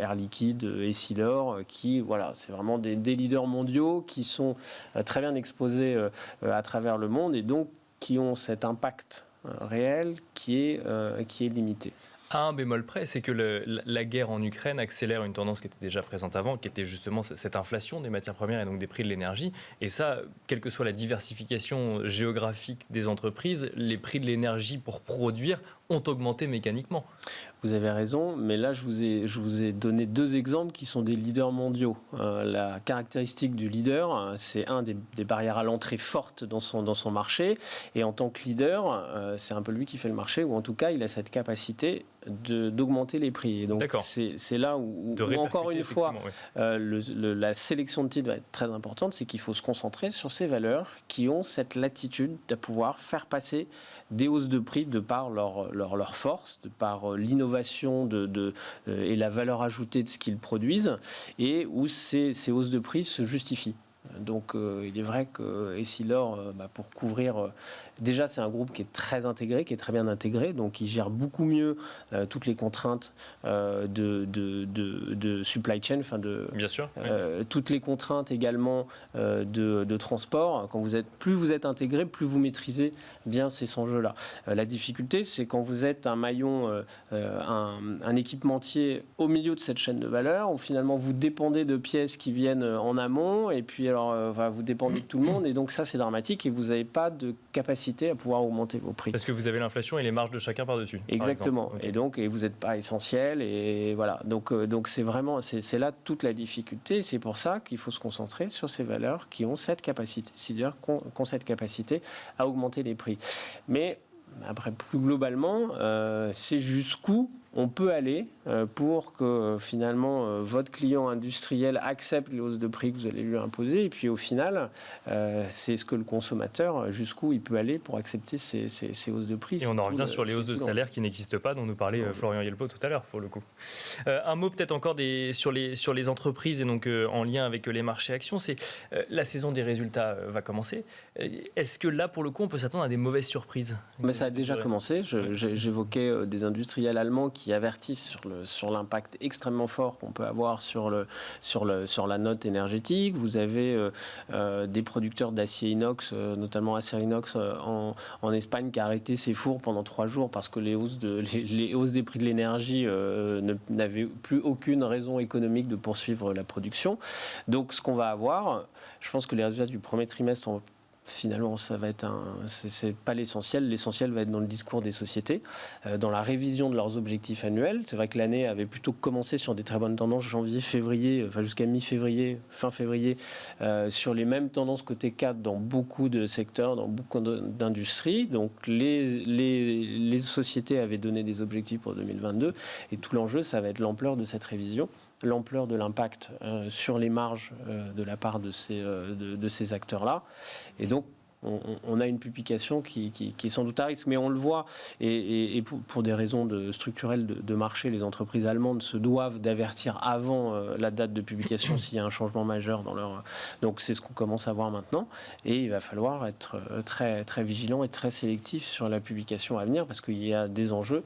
Air Liquide, Essilor, qui c'est vraiment des leaders mondiaux qui sont très bien exposés à travers le monde et donc qui ont cet impact réel qui est limité. À un bémol près, c'est que la guerre en Ukraine accélère une tendance qui était déjà présente avant, qui était justement cette inflation des matières premières et donc des prix de l'énergie. Et ça, quelle que soit la diversification géographique des entreprises, les prix de l'énergie pour produire ont augmenté mécaniquement. Vous avez raison, mais là, je vous ai donné deux exemples qui sont des leaders mondiaux. La caractéristique du leader, c'est des barrières à l'entrée fortes dans son marché. Et en tant que leader, c'est un peu lui qui fait le marché, ou en tout cas, il a cette capacité d'augmenter les prix. Et donc, c'est là où encore une fois, la sélection de titres va être très importante, c'est qu'il faut se concentrer sur ces valeurs qui ont cette latitude de pouvoir faire passer des hausses de prix de par leur force, de par l'innovation et la valeur ajoutée de ce qu'ils produisent, et où ces hausses de prix se justifient. Donc il est vrai que Essilor, pour couvrir... déjà, c'est un groupe qui est très intégré, qui est très bien intégré, donc il gère beaucoup mieux toutes les contraintes de supply chain, Bien sûr, toutes les contraintes également de transport. Plus vous êtes intégré, plus vous maîtrisez bien ces enjeux-là. La difficulté, c'est quand vous êtes un maillon, un équipementier au milieu de cette chaîne de valeur, où finalement vous dépendez de pièces qui viennent en amont, et puis vous dépendez de tout le monde, et donc ça c'est dramatique, et vous n'avez pas de capacité à pouvoir augmenter vos prix. Parce que vous avez l'inflation et les marges de chacun par-dessus. Exactement. Par et vous n'êtes pas essentiel, et voilà. Donc c'est vraiment, c'est là toute la difficulté, c'est pour ça qu'il faut se concentrer sur ces valeurs qui ont cette capacité, c'est-à-dire qui ont cette capacité à augmenter les prix. Mais après, plus globalement, c'est jusqu'où on peut aller pour que finalement votre client industriel accepte les hausses de prix que vous allez lui imposer. Et puis au final, c'est ce que le consommateur, jusqu'où il peut aller pour accepter ces hausses de prix. Et on en revient sur les hausses de salaire qui n'existent pas, dont nous parlait Florian Yelpo tout à l'heure, pour le coup. Un mot peut-être encore sur les entreprises et donc en lien avec les marchés actions. C'est la saison des résultats va commencer. Est-ce que là, pour le coup, on peut s'attendre à des mauvaises surprises ? Mais ça a déjà commencé. J'évoquais des industriels allemands qui avertissent sur l'impact extrêmement fort qu'on peut avoir sur la note énergétique. Vous avez des producteurs d'acier inox, notamment Acer Inox en Espagne, qui a arrêté ses fours pendant 3 jours parce que les hausses des prix de l'énergie n'avaient plus aucune raison économique de poursuivre la production. Donc ce qu'on va avoir, je pense que les résultats du premier trimestre, finalement, ça va être c'est pas l'essentiel. L'essentiel va être dans le discours des sociétés, dans la révision de leurs objectifs annuels. C'est vrai que l'année avait plutôt commencé sur des très bonnes tendances, janvier, février, enfin jusqu'à mi-février, fin février, sur les mêmes tendances côté 4 dans beaucoup de secteurs, dans beaucoup d'industries. Donc les sociétés avaient donné des objectifs pour 2022 et tout l'enjeu, ça va être l'ampleur de cette révision, l'ampleur de l'impact sur les marges de la part de ces acteurs-là. Et donc, on a une publication qui est sans doute à risque, mais on le voit, et pour des raisons structurelles de marché, les entreprises allemandes se doivent d'avertir avant la date de publication s'il y a un changement majeur dans leur... Donc c'est ce qu'on commence à voir maintenant, et il va falloir être très, très vigilant et très sélectif sur la publication à venir, parce qu'il y a des enjeux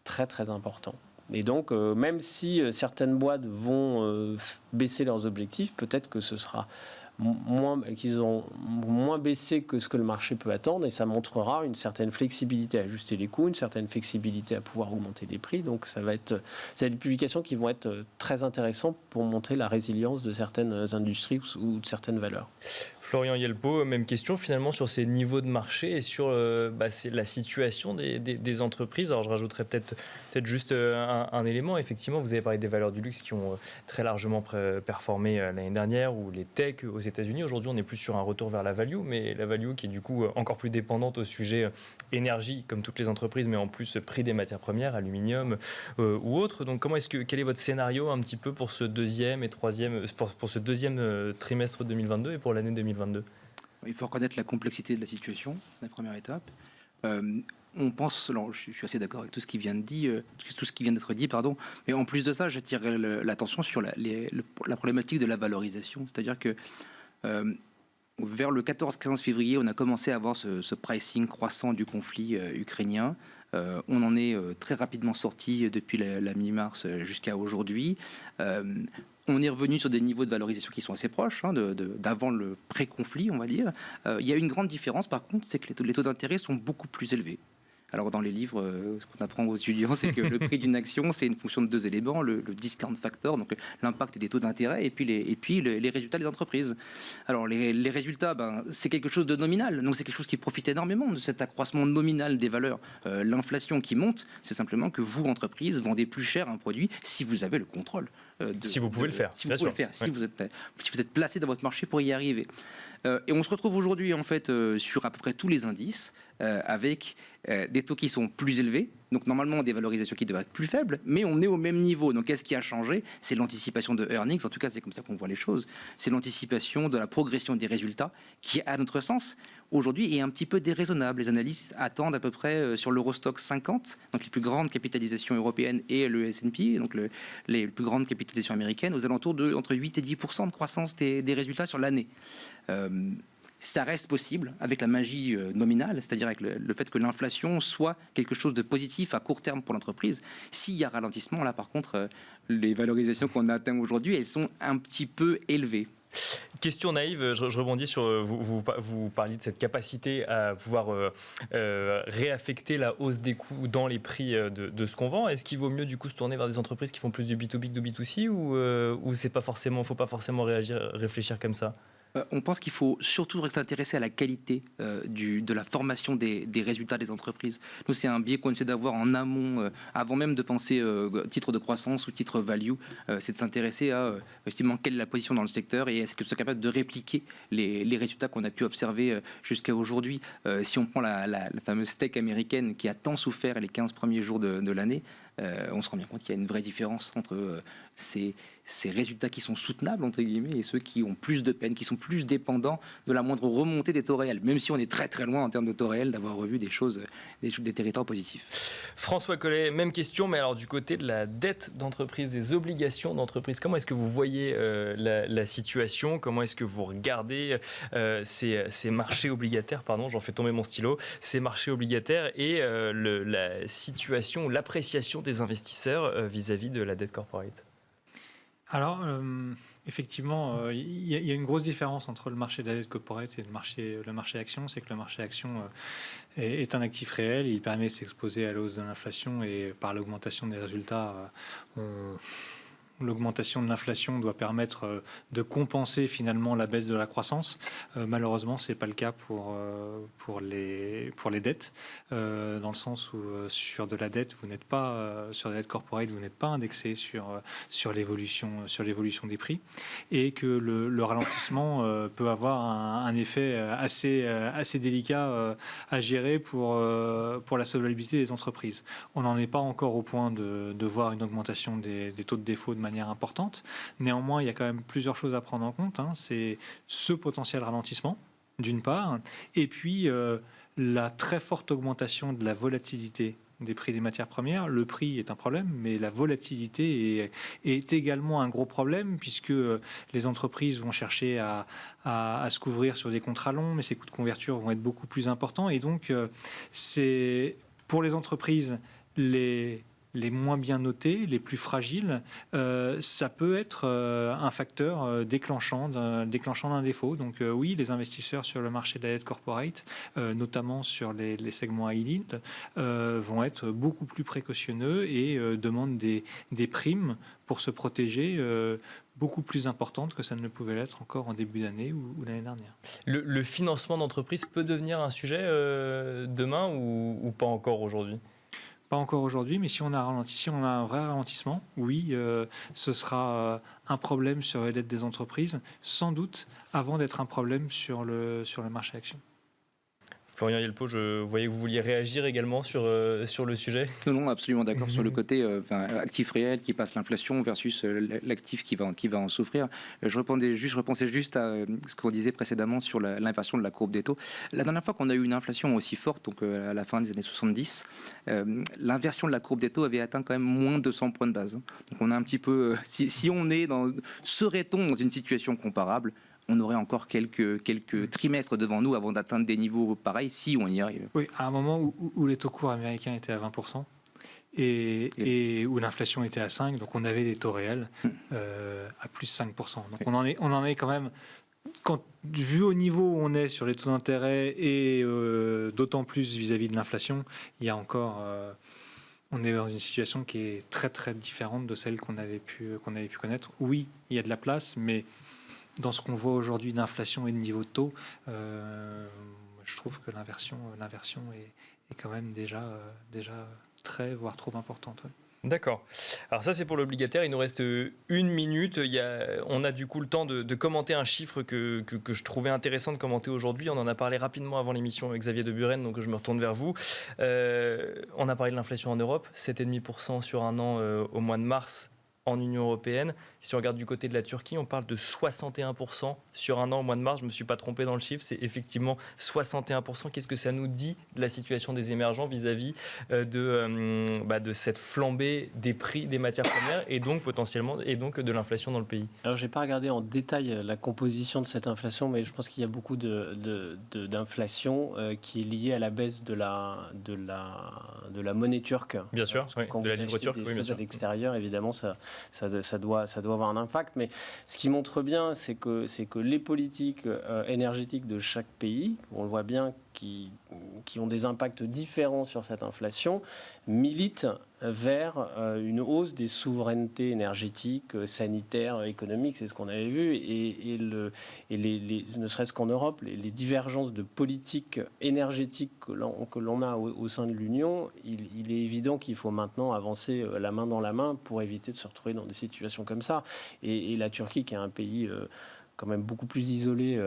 très, très importants. Et donc, même si certaines boîtes vont baisser leurs objectifs, peut-être que ce sera qu'ils ont moins baissé que ce que le marché peut attendre, et ça montrera une certaine flexibilité à ajuster les coûts, une certaine flexibilité à pouvoir augmenter les prix. Donc, ça va être des publications qui vont être très intéressantes pour montrer la résilience de certaines industries ou de certaines valeurs. Florian Yelpo, même question finalement sur ces niveaux de marché et sur c'est la situation des entreprises. Alors je rajouterais peut-être juste un élément. Effectivement, vous avez parlé des valeurs du luxe qui ont très largement performé l'année dernière, ou les tech aux États-Unis. Aujourd'hui, on est plus sur un retour vers la value, mais la value qui est du coup encore plus dépendante au sujet énergie, comme toutes les entreprises, mais en plus prix des matières premières, aluminium ou autres. Donc quel est votre scénario un petit peu pour ce deuxième et troisième, pour ce deuxième trimestre 2022 et pour l'année 2022? Il faut reconnaître la complexité de la situation, la première étape. On pense, alors je suis assez d'accord avec tout ce qui vient d'être dit, mais en plus de ça, j'attirerai l'attention sur la problématique de la valorisation. C'est-à-dire que vers le 14-15 février, on a commencé à avoir ce pricing croissant du conflit ukrainien. On en est très rapidement sorti depuis la mi-mars jusqu'à aujourd'hui. On est revenu sur des niveaux de valorisation qui sont assez proches d'avant le pré-conflit, on va dire. Il y a une grande différence, par contre, c'est que les taux d'intérêt sont beaucoup plus élevés. Alors dans les livres, ce qu'on apprend aux étudiants, c'est que le prix d'une action, c'est une fonction de 2 éléments, le discount factor, donc l'impact des taux d'intérêt, et puis les résultats des entreprises. Alors les résultats, c'est quelque chose de nominal, donc c'est quelque chose qui profite énormément de cet accroissement nominal des valeurs. L'inflation qui monte, c'est simplement que vous, entreprise, vendez plus cher un produit si vous avez le contrôle. Si vous pouvez le faire. Si vous êtes placé dans votre marché pour y arriver. Et on se retrouve aujourd'hui en fait sur à peu près tous les indices avec des taux qui sont plus élevés. Donc normalement des valorisations qui devraient être plus faibles, mais on est au même niveau. Donc qu'est-ce qui a changé? C'est l'anticipation de earnings. En tout cas, c'est comme ça qu'on voit les choses. C'est l'anticipation de la progression des résultats qui, à notre sens, aujourd'hui est un petit peu déraisonnable. Les analystes attendent à peu près sur l'Eurostock 50, donc les plus grandes capitalisations européennes, et le S&P, donc les plus grandes capitalisations américaines, aux alentours de entre 8 et 10% de croissance des résultats sur l'année. Ça reste possible avec la magie nominale, c'est-à-dire avec le fait que l'inflation soit quelque chose de positif à court terme pour l'entreprise. S'il y a ralentissement, là par contre, les valorisations qu'on atteint aujourd'hui, elles sont un petit peu élevées. Question naïve, je rebondis sur vous parliez de cette capacité à pouvoir réaffecter la hausse des coûts dans les prix de ce qu'on vend. Est-ce qu'il vaut mieux du coup se tourner vers des entreprises qui font plus du B2B que du B2C, ou c'est pas forcément, faut pas forcément réfléchir comme ça? On pense qu'il faut surtout s'intéresser à la qualité de la formation des résultats des entreprises. Nous, c'est un biais qu'on essaie d'avoir en amont, avant même de penser titre de croissance ou titre value, c'est de s'intéresser à effectivement quelle est la position dans le secteur et est-ce que c'est capable de répliquer les résultats qu'on a pu observer jusqu'à aujourd'hui. Si on prend la fameuse tech américaine qui a tant souffert les 15 premiers jours de l'année, on se rend bien compte qu'il y a une vraie différence entre ces résultats qui sont soutenables, entre guillemets, et ceux qui ont plus de peine, qui sont plus dépendants de la moindre remontée des taux réels, même si on est très très loin en termes de taux réels d'avoir revu des territoires positifs. François Collet, même question, mais alors du côté de la dette d'entreprise, des obligations d'entreprise, comment est-ce que vous voyez la situation? Comment est-ce que vous regardez ces marchés obligataires, j'en fais tomber mon stylo, ces marchés obligataires et la situation, l'appréciation des des investisseurs vis-à-vis de la dette corporate? Alors, effectivement, il y a une grosse différence entre le marché de la dette corporate et le marché action. C'est que le marché action est un actif réel. Il permet de s'exposer à la hausse de l'inflation et par l'augmentation des résultats, l'augmentation de l'inflation doit permettre de compenser finalement la baisse de la croissance. Malheureusement, ce n'est pas le cas pour les dettes, dans le sens où sur de la dette, vous n'êtes pas sur la dette corporate, vous n'êtes pas indexé sur l'évolution des prix, et que le ralentissement peut avoir un effet assez délicat à gérer pour la solvabilité des entreprises. On n'en est pas encore au point de voir une augmentation des taux de défaut de manière importante. Néanmoins, il y a quand même plusieurs choses à prendre en compte. C'est ce potentiel ralentissement, d'une part, et puis la très forte augmentation de la volatilité des prix des matières premières. Le prix est un problème, mais la volatilité est également un gros problème, puisque les entreprises vont chercher à se couvrir sur des contrats longs, mais ces coûts de couverture vont être beaucoup plus importants. Et donc, c'est pour les entreprises les moins bien notés, les plus fragiles, ça peut être un facteur déclenchant d'un défaut. Donc oui, les investisseurs sur le marché de la dette corporate, notamment sur les segments high yield, vont être beaucoup plus précautionneux et demandent des primes pour se protéger beaucoup plus importantes que ça ne le pouvait l'être encore en début d'année ou l'année dernière. Le financement d'entreprise peut devenir un sujet demain ou pas encore aujourd'hui? Pas encore aujourd'hui, mais si on a un vrai ralentissement, oui, ce sera un problème sur les dettes des entreprises, sans doute avant d'être un problème sur le marché action. Florian Yelpo, je voyais que vous vouliez réagir également sur le sujet. Non, absolument d'accord sur le côté actif réel qui passe l'inflation versus l'actif qui va en souffrir. Je repensais juste à ce qu'on disait précédemment sur l'inversion de la courbe des taux. La dernière fois qu'on a eu une inflation aussi forte, donc à la fin des années 70, l'inversion de la courbe des taux avait atteint quand même moins de 200 points de base. Donc on a un petit peu, si on serait-on dans une situation comparable, on aurait encore quelques trimestres devant nous avant d'atteindre des niveaux pareils, si on y arrive. Oui, à un moment où les taux courts américains étaient à 20% et où l'inflation était à 5%, donc on avait des taux réels à plus 5%. Donc on en est quand même, vu au niveau où on est sur les taux d'intérêt et d'autant plus vis-à-vis de l'inflation, il y a encore... on est dans une situation qui est très très différente de celle qu'on avait pu connaître. Oui, il y a de la place, mais dans ce qu'on voit aujourd'hui d'inflation et de niveau de taux, je trouve que l'inversion est quand même déjà très, voire trop importante. Ouais. D'accord. Alors ça, c'est pour l'obligataire. Il nous reste 1 minute. On a du coup le temps de commenter un chiffre que je trouvais intéressant de commenter aujourd'hui. On en a parlé rapidement avant l'émission avec Xavier de Buren, donc je me retourne vers vous. On a parlé de l'inflation en Europe, 7,5% sur un an au mois de mars en Union européenne. Si on regarde du côté de la Turquie, on parle de 61% sur un an au mois de mars. Je ne me suis pas trompé dans le chiffre, c'est effectivement 61%. Qu'est-ce que ça nous dit de la situation des émergents vis-à-vis de cette flambée des prix des matières premières et donc potentiellement de l'inflation dans le pays? Alors, je n'ai pas regardé en détail la composition de cette inflation, mais je pense qu'il y a beaucoup d'inflation qui est liée à la baisse de la monnaie turque. Bien sûr, oui, de la livre turque. Oui, bien sûr. À l'extérieur, évidemment, ça doit avoir un impact. Mais ce qui montre bien, c'est que les politiques énergétiques de chaque pays, on le voit bien, qui ont des impacts différents sur cette inflation, militent vers une hausse des souverainetés énergétiques, sanitaires, économiques, c'est ce qu'on avait vu, et ne serait-ce qu'en Europe, les divergences de politique énergétique que l'on a au sein de l'Union, il est évident qu'il faut maintenant avancer la main dans la main pour éviter de se retrouver dans des situations comme ça. Et la Turquie, qui est un pays quand même beaucoup plus isolé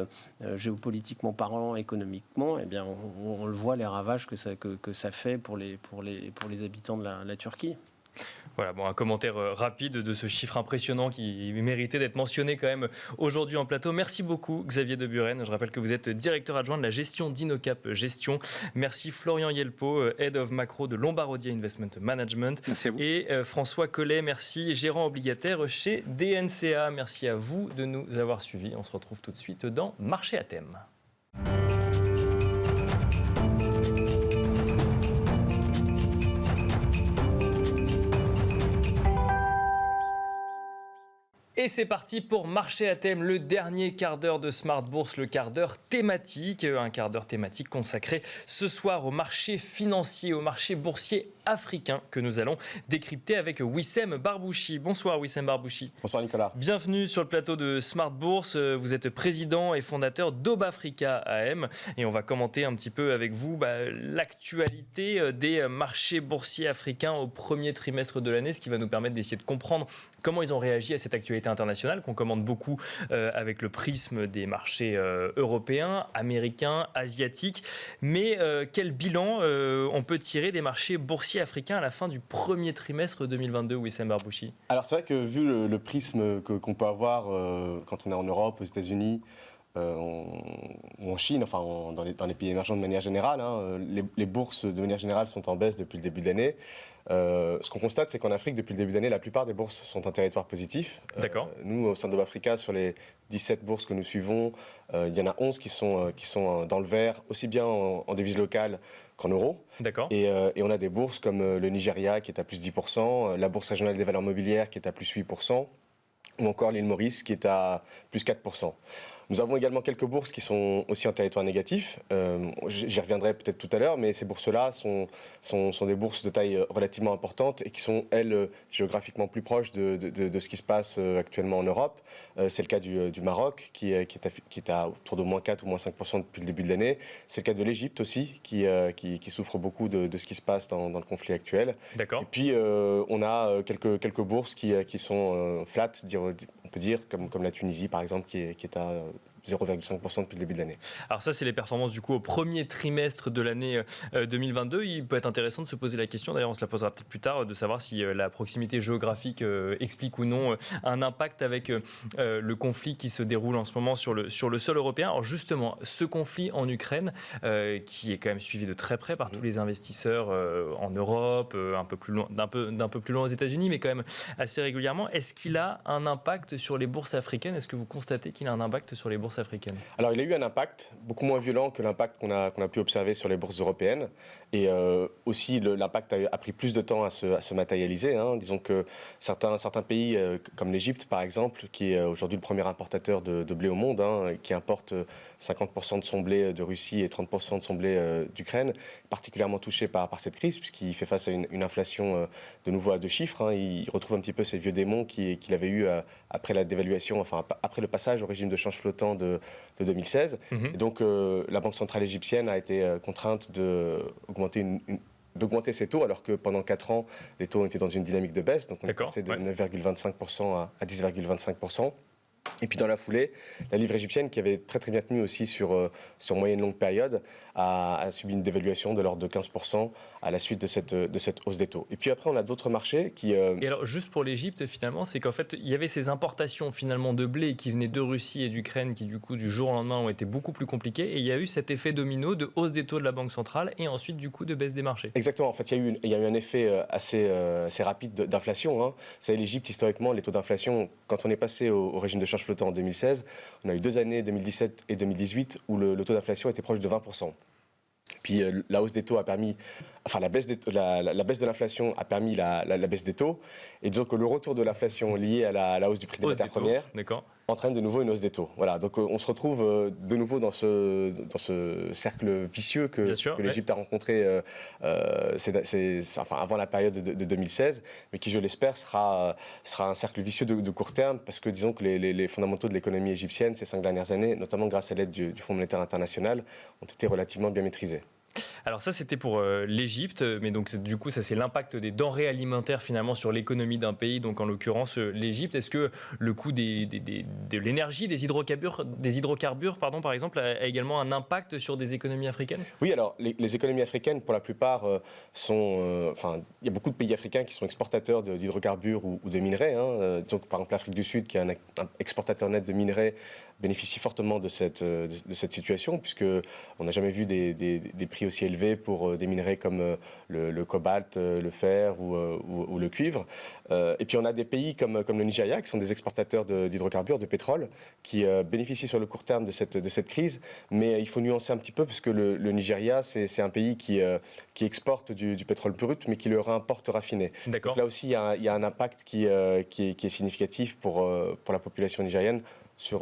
géopolitiquement parlant, économiquement, eh bien, on le voit, les ravages que ça fait pour les habitants de la Turquie. Voilà, un commentaire rapide de ce chiffre impressionnant qui méritait d'être mentionné quand même aujourd'hui en plateau. Merci beaucoup Xavier de Buren. Je rappelle que vous êtes directeur adjoint de la gestion d'Inocap Gestion. Merci Florian Yelpo, Head of Macro de Lombardia Investment Management. Merci à vous. Et François Collet, merci, gérant obligataire chez DNCA. Merci à vous de nous avoir suivis. On se retrouve tout de suite dans Marché à thème. Et c'est parti pour Marché à thème, le dernier quart d'heure de Smart Bourse, le quart d'heure thématique. Un quart d'heure thématique consacré ce soir au marché financier, au marché boursier africain que nous allons décrypter avec Wissem Barbouchi. Bonsoir Wissem Barbouchi. Bonsoir Nicolas. Bienvenue sur le plateau de Smart Bourse. Vous êtes président et fondateur d'Obafrica AM et on va commenter un petit peu avec vous l'actualité des marchés boursiers africains au premier trimestre de l'année, ce qui va nous permettre d'essayer de comprendre comment ils ont réagi à cette actualité internationale qu'on commande beaucoup avec le prisme des marchés européens, américains, asiatiques. Mais quel bilan on peut tirer des marchés boursiers africains à la fin du premier trimestre 2022, Wissem Barbouchi? Alors c'est vrai que vu le prisme qu'on peut avoir quand on est en Europe, aux États-Unis ou en Chine, enfin dans les pays émergents de manière générale, les bourses de manière générale sont en baisse depuis le début de l'année. Ce qu'on constate, c'est qu'en Afrique, depuis le début d'année, la plupart des bourses sont en territoire positif. D'accord. Nous, au sein d'Obafrica, sur les 17 bourses que nous suivons, il y en a 11 qui sont dans le vert, aussi bien en devises locales qu'en euros. D'accord. Et on a des bourses comme le Nigeria qui est à plus 10%, la Bourse régionale des valeurs mobilières qui est à plus 8%, ou encore l'île Maurice qui est à plus 4%. Nous avons également quelques bourses qui sont aussi en territoire négatif. J'y reviendrai peut-être tout à l'heure, mais ces bourses-là sont des bourses de taille relativement importante et qui sont, elles, géographiquement plus proches de ce qui se passe actuellement en Europe. C'est le cas du Maroc, qui est à autour de moins 4 ou moins 5% depuis le début de l'année. C'est le cas de l'Égypte aussi, qui souffre beaucoup de ce qui se passe dans le conflit actuel. D'accord. Et puis, on a quelques bourses qui sont flat, on peut dire, comme la Tunisie, par exemple, qui est à 0,5% depuis le début de l'année. Alors ça, c'est les performances du coup au premier trimestre de l'année 2022. Il peut être intéressant de se poser la question, d'ailleurs on se la posera peut-être plus tard, de savoir si la proximité géographique explique ou non un impact avec le conflit qui se déroule en ce moment sur le sol européen. Alors justement, ce conflit en Ukraine, qui est quand même suivi de très près par tous les investisseurs en Europe, un peu plus loin, d'un peu plus loin aux États-Unis, mais quand même assez régulièrement, est-ce qu'il a un impact sur les bourses africaines? Est-ce que vous constatez qu'il a un impact sur les bourses africaines? Alors, il a eu un impact beaucoup moins violent que l'impact qu'on a pu observer sur les bourses européennes. Et aussi, l'impact a pris plus de temps à se matérialiser. Disons que certains pays, comme l'Égypte par exemple, qui est aujourd'hui le premier importateur de blé au monde, qui importe 50% de son blé de Russie et 30% de son blé d'Ukraine, est particulièrement touché par cette crise, puisqu'il fait face à une inflation de nouveau à deux chiffres. Il retrouve un petit peu ces vieux démons qu'il avait eu après la dévaluation, enfin après le passage au régime de change flottant de 2016. Et donc la Banque centrale égyptienne a été contrainte d'augmenter ses taux, alors que pendant 4 ans, les taux étaient dans une dynamique de baisse. Donc on est passé de 9,25% à 10,25%. Et puis dans la foulée, la livre égyptienne, qui avait très bien tenu aussi sur moyenne longue période, a subi une dévaluation de l'ordre de 15% à la suite de cette hausse des taux. Et puis après, on a d'autres marchés qui... Et alors, juste pour l'Égypte, finalement, c'est qu'en fait, il y avait ces importations finalement de blé qui venaient de Russie et d'Ukraine qui, du coup, du jour au lendemain, ont été beaucoup plus compliquées. Et il y a eu cet effet domino de hausse des taux de la Banque centrale et ensuite, du coup, de baisse des marchés. Exactement. En fait, il y a eu un effet assez rapide d'inflation. Vous savez, l'Égypte, historiquement, les taux d'inflation, quand on est passé au régime de change flottant en 2016, on a eu 2 années, 2017 et 2018, où le taux d'inflation était proche de 20%. Puis la hausse des taux a permis, enfin la baisse de l'inflation a permis la baisse des taux. Et disons que le retour de l'inflation lié à la hausse du prix des matières premières entraîne de nouveau une hausse des taux. Voilà, donc on se retrouve de nouveau dans ce cercle vicieux que l'Égypte a rencontré avant la période de 2016, mais qui, je l'espère, sera un cercle vicieux de court terme, parce que disons que les fondamentaux de l'économie égyptienne ces 5 dernières années, notamment grâce à l'aide du Fonds monétaire international, ont été relativement bien maîtrisés. Alors ça, c'était pour l'Égypte, mais donc du coup, ça c'est l'impact des denrées alimentaires finalement sur l'économie d'un pays, donc en l'occurrence l'Égypte. Est-ce que le coût de l'énergie, des hydrocarbures, par exemple, a également un impact sur des économies africaines? Oui, alors les économies africaines, pour la plupart, il y a beaucoup de pays africains qui sont exportateurs d'hydrocarbures ou de minerais. Disons que par exemple l'Afrique du Sud, qui est un exportateur net de minerais, bénéficie fortement de cette situation, puisqu'on n'a jamais vu des prix prix aussi élevés pour des minerais comme le cobalt, le fer ou le cuivre. Et puis on a des pays comme le Nigeria, qui sont des exportateurs d'hydrocarbures, de pétrole, qui bénéficient sur le court terme de cette crise. Mais il faut nuancer un petit peu, parce que le Nigeria, c'est un pays qui exporte du pétrole brut, mais qui le réimporte raffiné. D'accord. Donc là aussi, il y a un impact qui est significatif pour la population nigérienne sur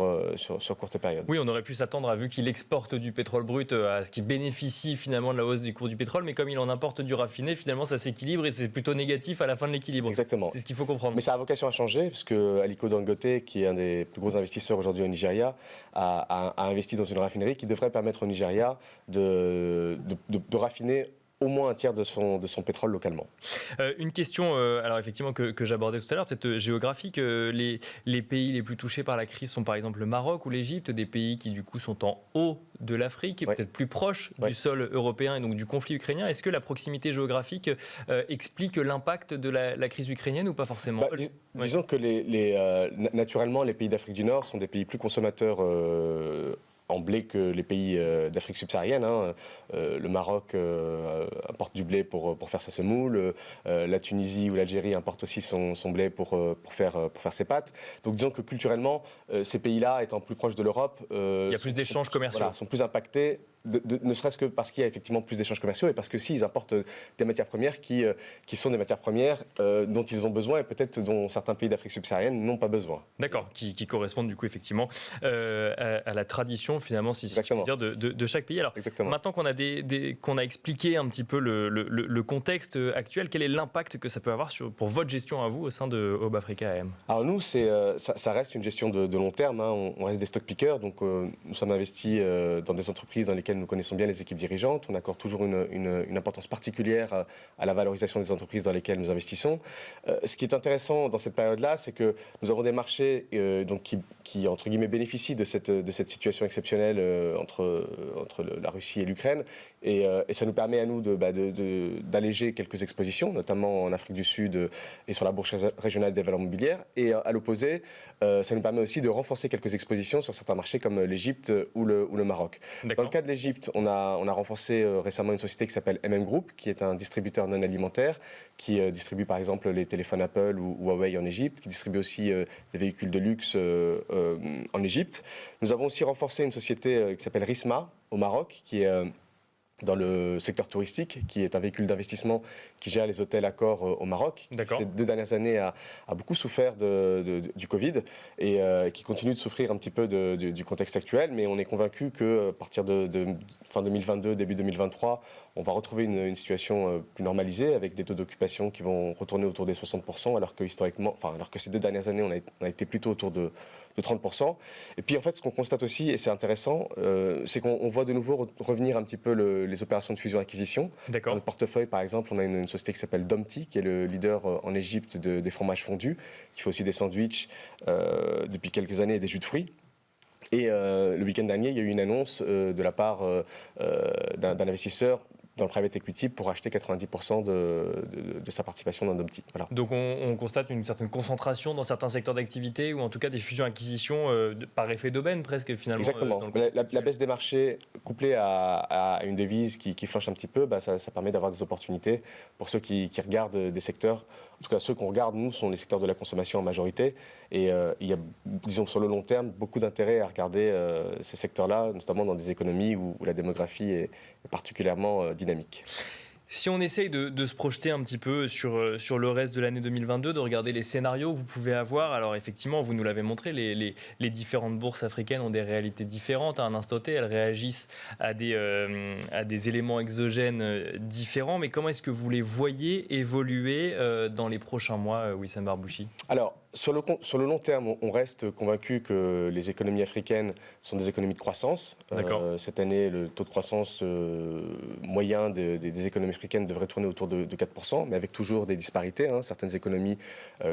courte période. Oui, on aurait pu s'attendre, vu qu'il exporte du pétrole brut, à ce qu'il bénéficie finalement de la hausse du cours du pétrole, mais comme il en importe du raffiné, finalement ça s'équilibre et c'est plutôt négatif à la fin de l'équilibre. Exactement. C'est ce qu'il faut comprendre. Mais ça a vocation à changer, parce que Aliko Dangote, qui est un des plus gros investisseurs aujourd'hui au Nigeria, a investi dans une raffinerie qui devrait permettre au Nigeria de raffiner au moins un tiers de son pétrole localement. Une question, alors effectivement, que j'abordais tout à l'heure, peut-être géographique. Les pays les plus touchés par la crise sont par exemple le Maroc ou l'Égypte, des pays qui du coup sont en haut de l'Afrique, Ouais. peut-être plus proches Ouais. du sol européen et donc du conflit ukrainien. Est-ce que la proximité géographique explique l'impact de la crise ukrainienne ou pas forcément? Disons que naturellement, les pays d'Afrique du Nord sont des pays plus consommateurs en blé que les pays d'Afrique subsaharienne. Le Maroc importe du blé pour faire sa semoule. La Tunisie ou l'Algérie importent aussi son blé pour faire ses pâtes. Donc disons que culturellement, ces pays-là, étant plus proches de l'Europe, Il y a plus d'échanges commerciaux. Voilà, sont plus impactés. Ne serait-ce que parce qu'il y a effectivement plus d'échanges commerciaux et parce que ils importent des matières premières qui sont des matières premières dont ils ont besoin et peut-être dont certains pays d'Afrique subsaharienne n'ont pas besoin. D'accord, qui correspondent du coup effectivement à la tradition finalement, si je puis dire, de chaque pays. Alors Exactement. maintenant qu'on a, qu'on a expliqué un petit peu le contexte actuel, quel est l'impact que ça peut avoir pour votre gestion à vous au sein de Aube Africa AM? Alors nous, ça reste une gestion de long terme. On reste des stock pickers, donc nous sommes investis dans des entreprises dans lesquelles nous connaissons bien les équipes dirigeantes. On accorde toujours une importance particulière à la valorisation des entreprises dans lesquelles nous investissons. Ce qui est intéressant dans cette période-là, c'est que nous avons des marchés donc qui entre guillemets bénéficient de cette situation exceptionnelle entre la Russie et l'Ukraine. Et ça nous permet à nous d'alléger quelques expositions, notamment en Afrique du Sud et sur la bourse régionale des valeurs mobilières. Et à l'opposé, ça nous permet aussi de renforcer quelques expositions sur certains marchés comme l'Égypte ou le Maroc. Dans le cas de l'Égypte, on a renforcé récemment une société qui s'appelle MM Group, qui est un distributeur non alimentaire, qui distribue par exemple les téléphones Apple ou Huawei en Égypte, qui distribue aussi des véhicules de luxe en Égypte. Nous avons aussi renforcé une société qui s'appelle Risma au Maroc, qui est dans le secteur touristique, qui est un véhicule d'investissement qui gère les hôtels Accor au Maroc, qui ces 2 dernières années a beaucoup souffert du Covid et qui continue de souffrir un petit peu du contexte actuel, mais on est convaincu qu'à partir de fin 2022, début 2023, on va retrouver une situation plus normalisée avec des taux d'occupation qui vont retourner autour des 60%, alors que ces 2 dernières années, on a été plutôt autour de 30%. Et puis en fait, ce qu'on constate aussi, et c'est intéressant, c'est qu'on voit de nouveau revenir un petit peu les opérations de fusion-acquisition. Dans notre portefeuille, par exemple, on a une société qui s'appelle Domti, qui est le leader en Égypte des fromages fondus, qui fait aussi des sandwichs depuis quelques années et des jus de fruits. Et le week-end dernier, il y a eu une annonce de la part d'un investisseur dans le private equity pour acheter 90% de sa participation dans Domti. Voilà. Donc on constate une certaine concentration dans certains secteurs d'activité ou en tout cas des fusions-acquisitions par effet d'aubaine presque finalement. Exactement. La baisse des marchés couplée à une devise qui flanche un petit peu, ça permet d'avoir des opportunités pour ceux qui regardent des secteurs. En tout cas, ceux qu'on regarde, nous, sont les secteurs de la consommation en majorité. Et il y a, disons, sur le long terme, beaucoup d'intérêt à regarder ces secteurs-là, notamment dans des économies où la démographie est particulièrement dynamique. Si on essaye de se projeter un petit peu sur le reste de l'année 2022, de regarder les scénarios que vous pouvez avoir, alors effectivement, vous nous l'avez montré, les différentes bourses africaines ont des réalités différentes. À un instant T, elles réagissent à des éléments exogènes différents. Mais comment est-ce que vous les voyez évoluer dans les prochains mois, Wissam Barbouchi ? Alors, sur le long terme, on reste convaincu que les économies africaines sont des économies de croissance. Cette année, le taux de croissance moyen des économies africaines devrait tourner autour de 4%, mais avec toujours des disparités. Certaines économies,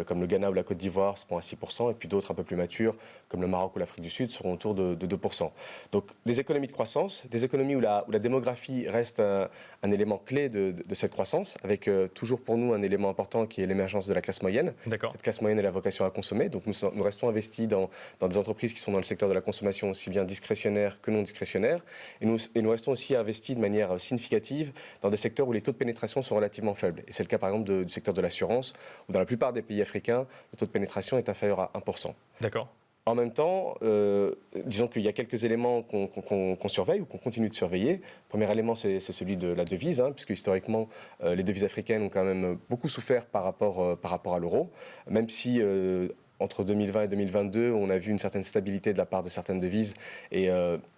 comme le Ghana ou la Côte d'Ivoire, seront à 6%, et puis d'autres un peu plus matures, comme le Maroc ou l'Afrique du Sud, seront autour de 2%. Donc, des économies de croissance, des économies où la démographie reste un élément clé de cette croissance, avec toujours pour nous un élément important qui est l'émergence de la classe moyenne. Cette classe moyenne, elle a vocation vocation à consommer. Donc nous restons investis dans des entreprises qui sont dans le secteur de la consommation aussi bien discrétionnaire que non discrétionnaire. Et nous restons aussi investis de manière significative dans des secteurs où les taux de pénétration sont relativement faibles. Et c'est le cas par exemple du secteur de l'assurance, où dans la plupart des pays africains, le taux de pénétration est inférieur à 1%. D'accord. En même temps, disons qu'il y a quelques éléments qu'on surveille ou qu'on continue de surveiller. Le premier élément, c'est celui de la devise, puisque historiquement, les devises africaines ont quand même beaucoup souffert par rapport à l'euro, même si entre 2020 et 2022, on a vu une certaine stabilité de la part de certaines devises. Et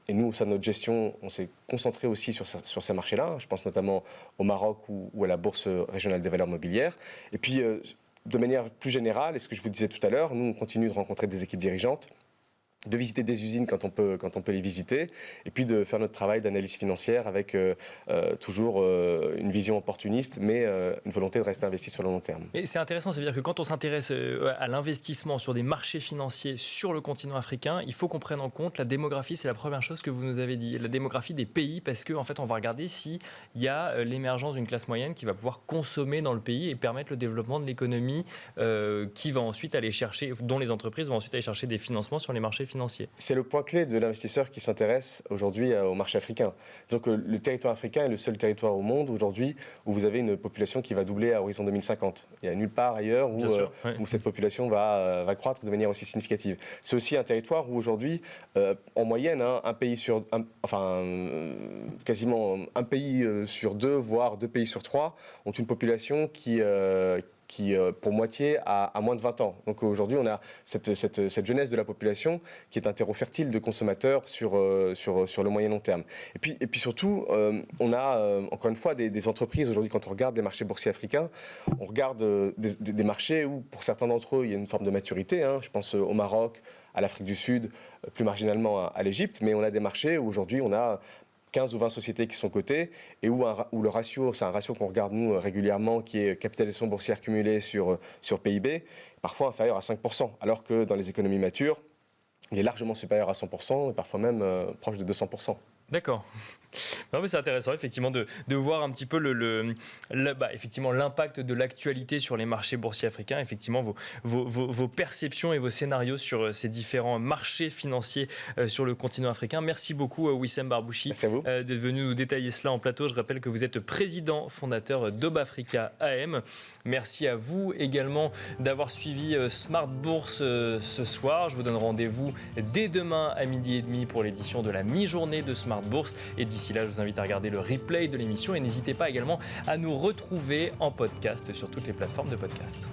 nous, au sein de notre gestion, on s'est concentré aussi sur ces marchés-là. Je pense notamment au Maroc ou à la Bourse régionale des valeurs mobilières. Et puis, de manière plus générale, et ce que je vous disais tout à l'heure, nous, on continue de rencontrer des équipes dirigeantes, de visiter des usines quand on peut les visiter, et puis de faire notre travail d'analyse financière avec toujours une vision opportuniste, mais une volonté de rester investi sur le long terme. Et c'est intéressant, ça veut dire que quand on s'intéresse à l'investissement sur des marchés financiers sur le continent africain, il faut qu'on prenne en compte la démographie, c'est la première chose que vous nous avez dit, la démographie des pays, parce qu'en fait, on va regarder s'il y a l'émergence d'une classe moyenne qui va pouvoir consommer dans le pays et permettre le développement de l'économie qui va ensuite aller chercher, dont les entreprises vont ensuite aller chercher des financements sur les marchés financiers. C'est le point clé de l'investisseur qui s'intéresse aujourd'hui au marché africain. Donc le territoire africain est le seul territoire au monde aujourd'hui où vous avez une population qui va doubler à horizon 2050. Il n'y a nulle part ailleurs où cette population va croître de manière aussi significative. C'est aussi un territoire où aujourd'hui, en moyenne, quasiment un pays sur deux, voire 2 pays sur 3, ont une population qui pour moitié, a moins de 20 ans. Donc aujourd'hui, on a cette jeunesse de la population qui est un terreau fertile de consommateurs sur le moyen long terme. Et puis surtout, on a encore une fois des entreprises. Aujourd'hui, quand on regarde les marchés boursiers africains, on regarde des marchés où, pour certains d'entre eux, il y a une forme de maturité. Je pense au Maroc, à l'Afrique du Sud, plus marginalement à l'Égypte. Mais on a des marchés où aujourd'hui, on a 15 ou 20 sociétés qui sont cotées et où le ratio, c'est un ratio qu'on regarde nous régulièrement, qui est capitalisation boursière cumulée sur PIB, parfois inférieur à 5%, alors que dans les économies matures, il est largement supérieur à 100% et parfois même proche de 200%. D'accord. Non, mais c'est intéressant effectivement de voir un petit peu effectivement l'impact de l'actualité sur les marchés boursiers africains, effectivement vos perceptions et vos scénarios sur ces différents marchés financiers sur le continent africain. Merci beaucoup Wissem Barbouchi d'être venu nous détailler cela en plateau. Je rappelle que vous êtes président fondateur d'Obafrica AM. Merci à vous également d'avoir suivi Smart Bourse ce soir. Je vous donne rendez-vous dès demain à 12h30 pour l'édition de la mi-journée de Smart Bourse. Et d'ici là, je vous invite à regarder le replay de l'émission et n'hésitez pas également à nous retrouver en podcast sur toutes les plateformes de podcast.